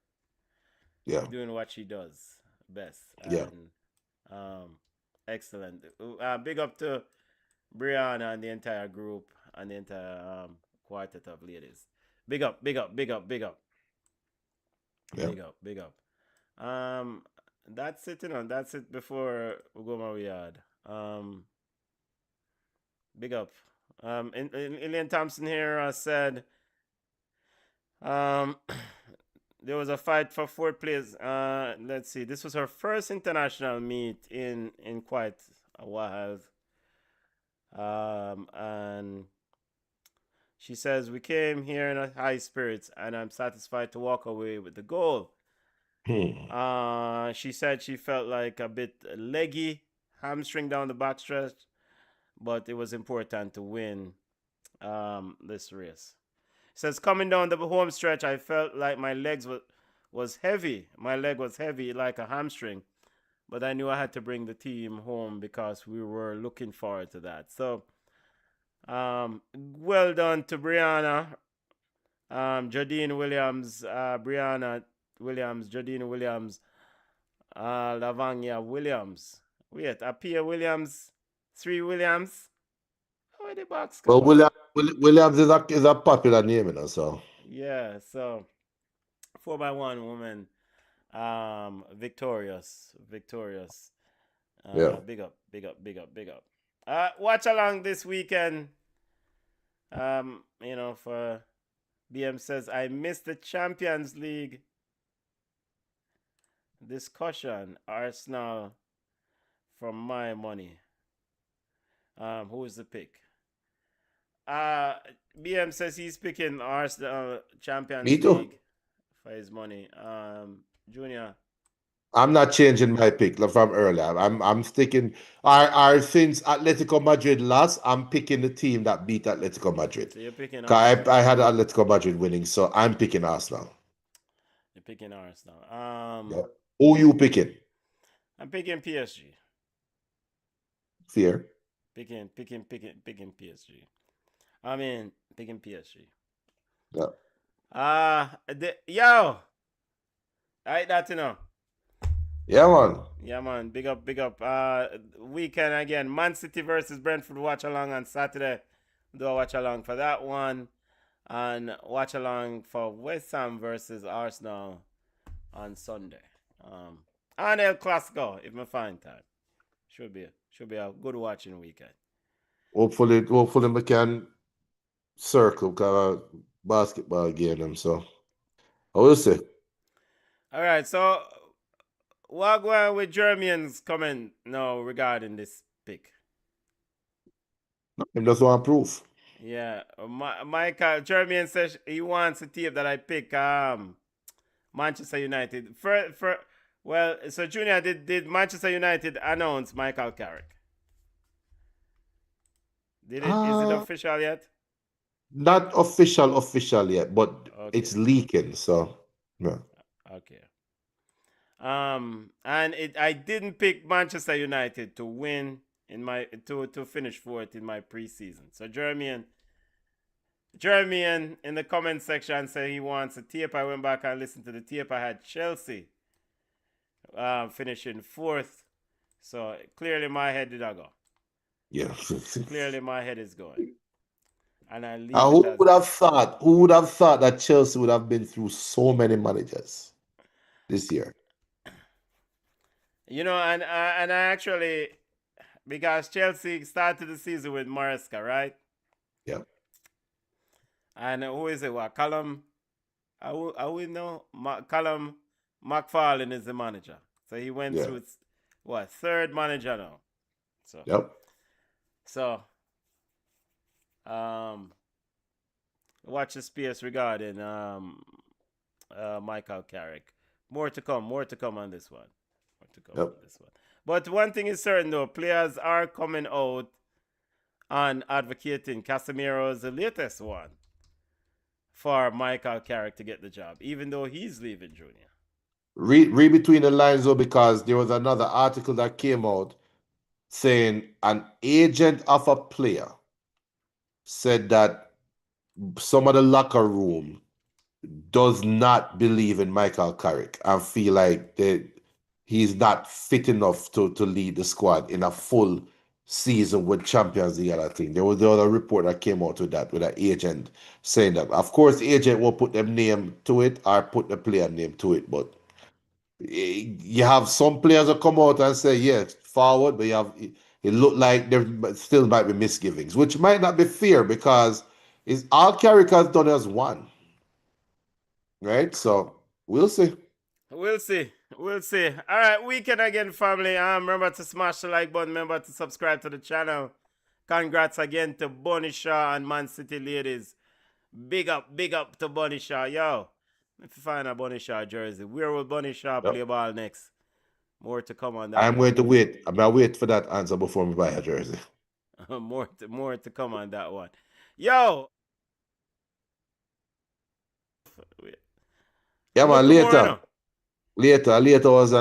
Yeah, doing what she does best, yeah, and excellent. Big up to Brianna and the entire group and the entire quartet of ladies. Big up, big up, big up, big up, yeah. big up, big up. That's it, That's it before we go my yard. Big up. Ilian Thompson here said um, there was a fight for fourth place. Let's see. This was her first international meet in quite a while. And she says, we came here in a high spirits and I'm satisfied to walk away with the goal. She said she felt like a bit leggy, hamstring down the backstretch, but it was important to win this race. Says coming down the home stretch, I felt like my legs was heavy. My leg was heavy like a hamstring, but I knew I had to bring the team home because we were looking forward to that. So, well done to Brianna, Jadine Williams, Brianna Williams, Jadine Williams, Lavanya Williams. Wait, Apia Williams, 3 Williams. How the box Well, score? Williams is a popular name, so Yeah, so 4x1 woman, victorious. yeah. Big up, big up, big up, big up. Watch along this weekend. For BM says I missed the Champions League discussion. Arsenal for my money. Who is the pick? BM says he's picking Arsenal Me Champions too. League for his money. Junior. I'm not changing my pick from earlier. I'm sticking. Since Atletico Madrid lost, I'm picking the team that beat Atletico Madrid. So you're picking 'Cause Arsenal. I had Atletico Madrid winning, so I'm picking Arsenal. You're picking Arsenal. Yeah. Who you picking? I'm picking PSG. Fear. Picking PSG. I mean, picking PSG. Yeah. Yo, alright, that you know. Yeah, man. Yeah, man. Big up, big up. Weekend again. Man City versus Brentford. Watch along on Saturday. Do a watch along for that one, and watch along for West Ham versus Arsenal on Sunday. And El Clasico if I find time. Should be a good watching weekend. Hopefully we can circle basketball game them. So I will say. All right, so what going with Jeremian's comment now regarding this pick? I just want proof. Yeah, Michael Jeremian says he wants a tape that I pick. Manchester United. Well, so Junior, did Manchester United announce Michael Carrick? Is it official yet? Not official yet, but Okay. it's leaking. So yeah. Okay. And I didn't pick Manchester United to win in my to finish fourth in my preseason. So Jeremian in the comment section said he wants a tape. I went back and listened to the tape. I had Chelsea finishing fourth. So clearly my head did not go. Yeah. Clearly my head is going. And I leave And it as who would have thought that Chelsea would have been through so many managers this year? you know, and I actually, because Chelsea started the season with Maresca, right? Yeah. And who is it? What Callum? I will know. Callum McFarlane is the manager. So he went Yeah. through third manager now. So Yep. so watch the space regarding Michael Carrick. More to come on this one. On this one. But one thing is certain though, players are coming out and advocating Casemiro's the latest one for Michael Carrick to get the job, even though he's leaving Junior. Read between the lines though, because there was another article that came out saying an agent of a player said that some of the locker room does not believe in Michael Carrick and feel like he's not fit enough to lead the squad in a full season with Champions League and that thing. There was the other report that came out with an agent saying that. Of course, the agent will put them name to it or put the player name to it, but you have some players that come out and say, yes, forward, but it looked like there still might be misgivings, which might not be fair because all Carrick has done as one. Right? So we'll see. We'll see. All right, weekend again, family. Remember to smash the like button. Remember to subscribe to the channel. Congrats again to Bunny Shaw and Man City ladies. Big up to Bunny Shaw. Yo, if you find a Bunny Shaw jersey, where will Bunny Shaw play ball next? More to come on that. I'm going to wait. I'm going to wait for that answer before we buy a jersey. more to come on that one. Yo. Yeah, man, later was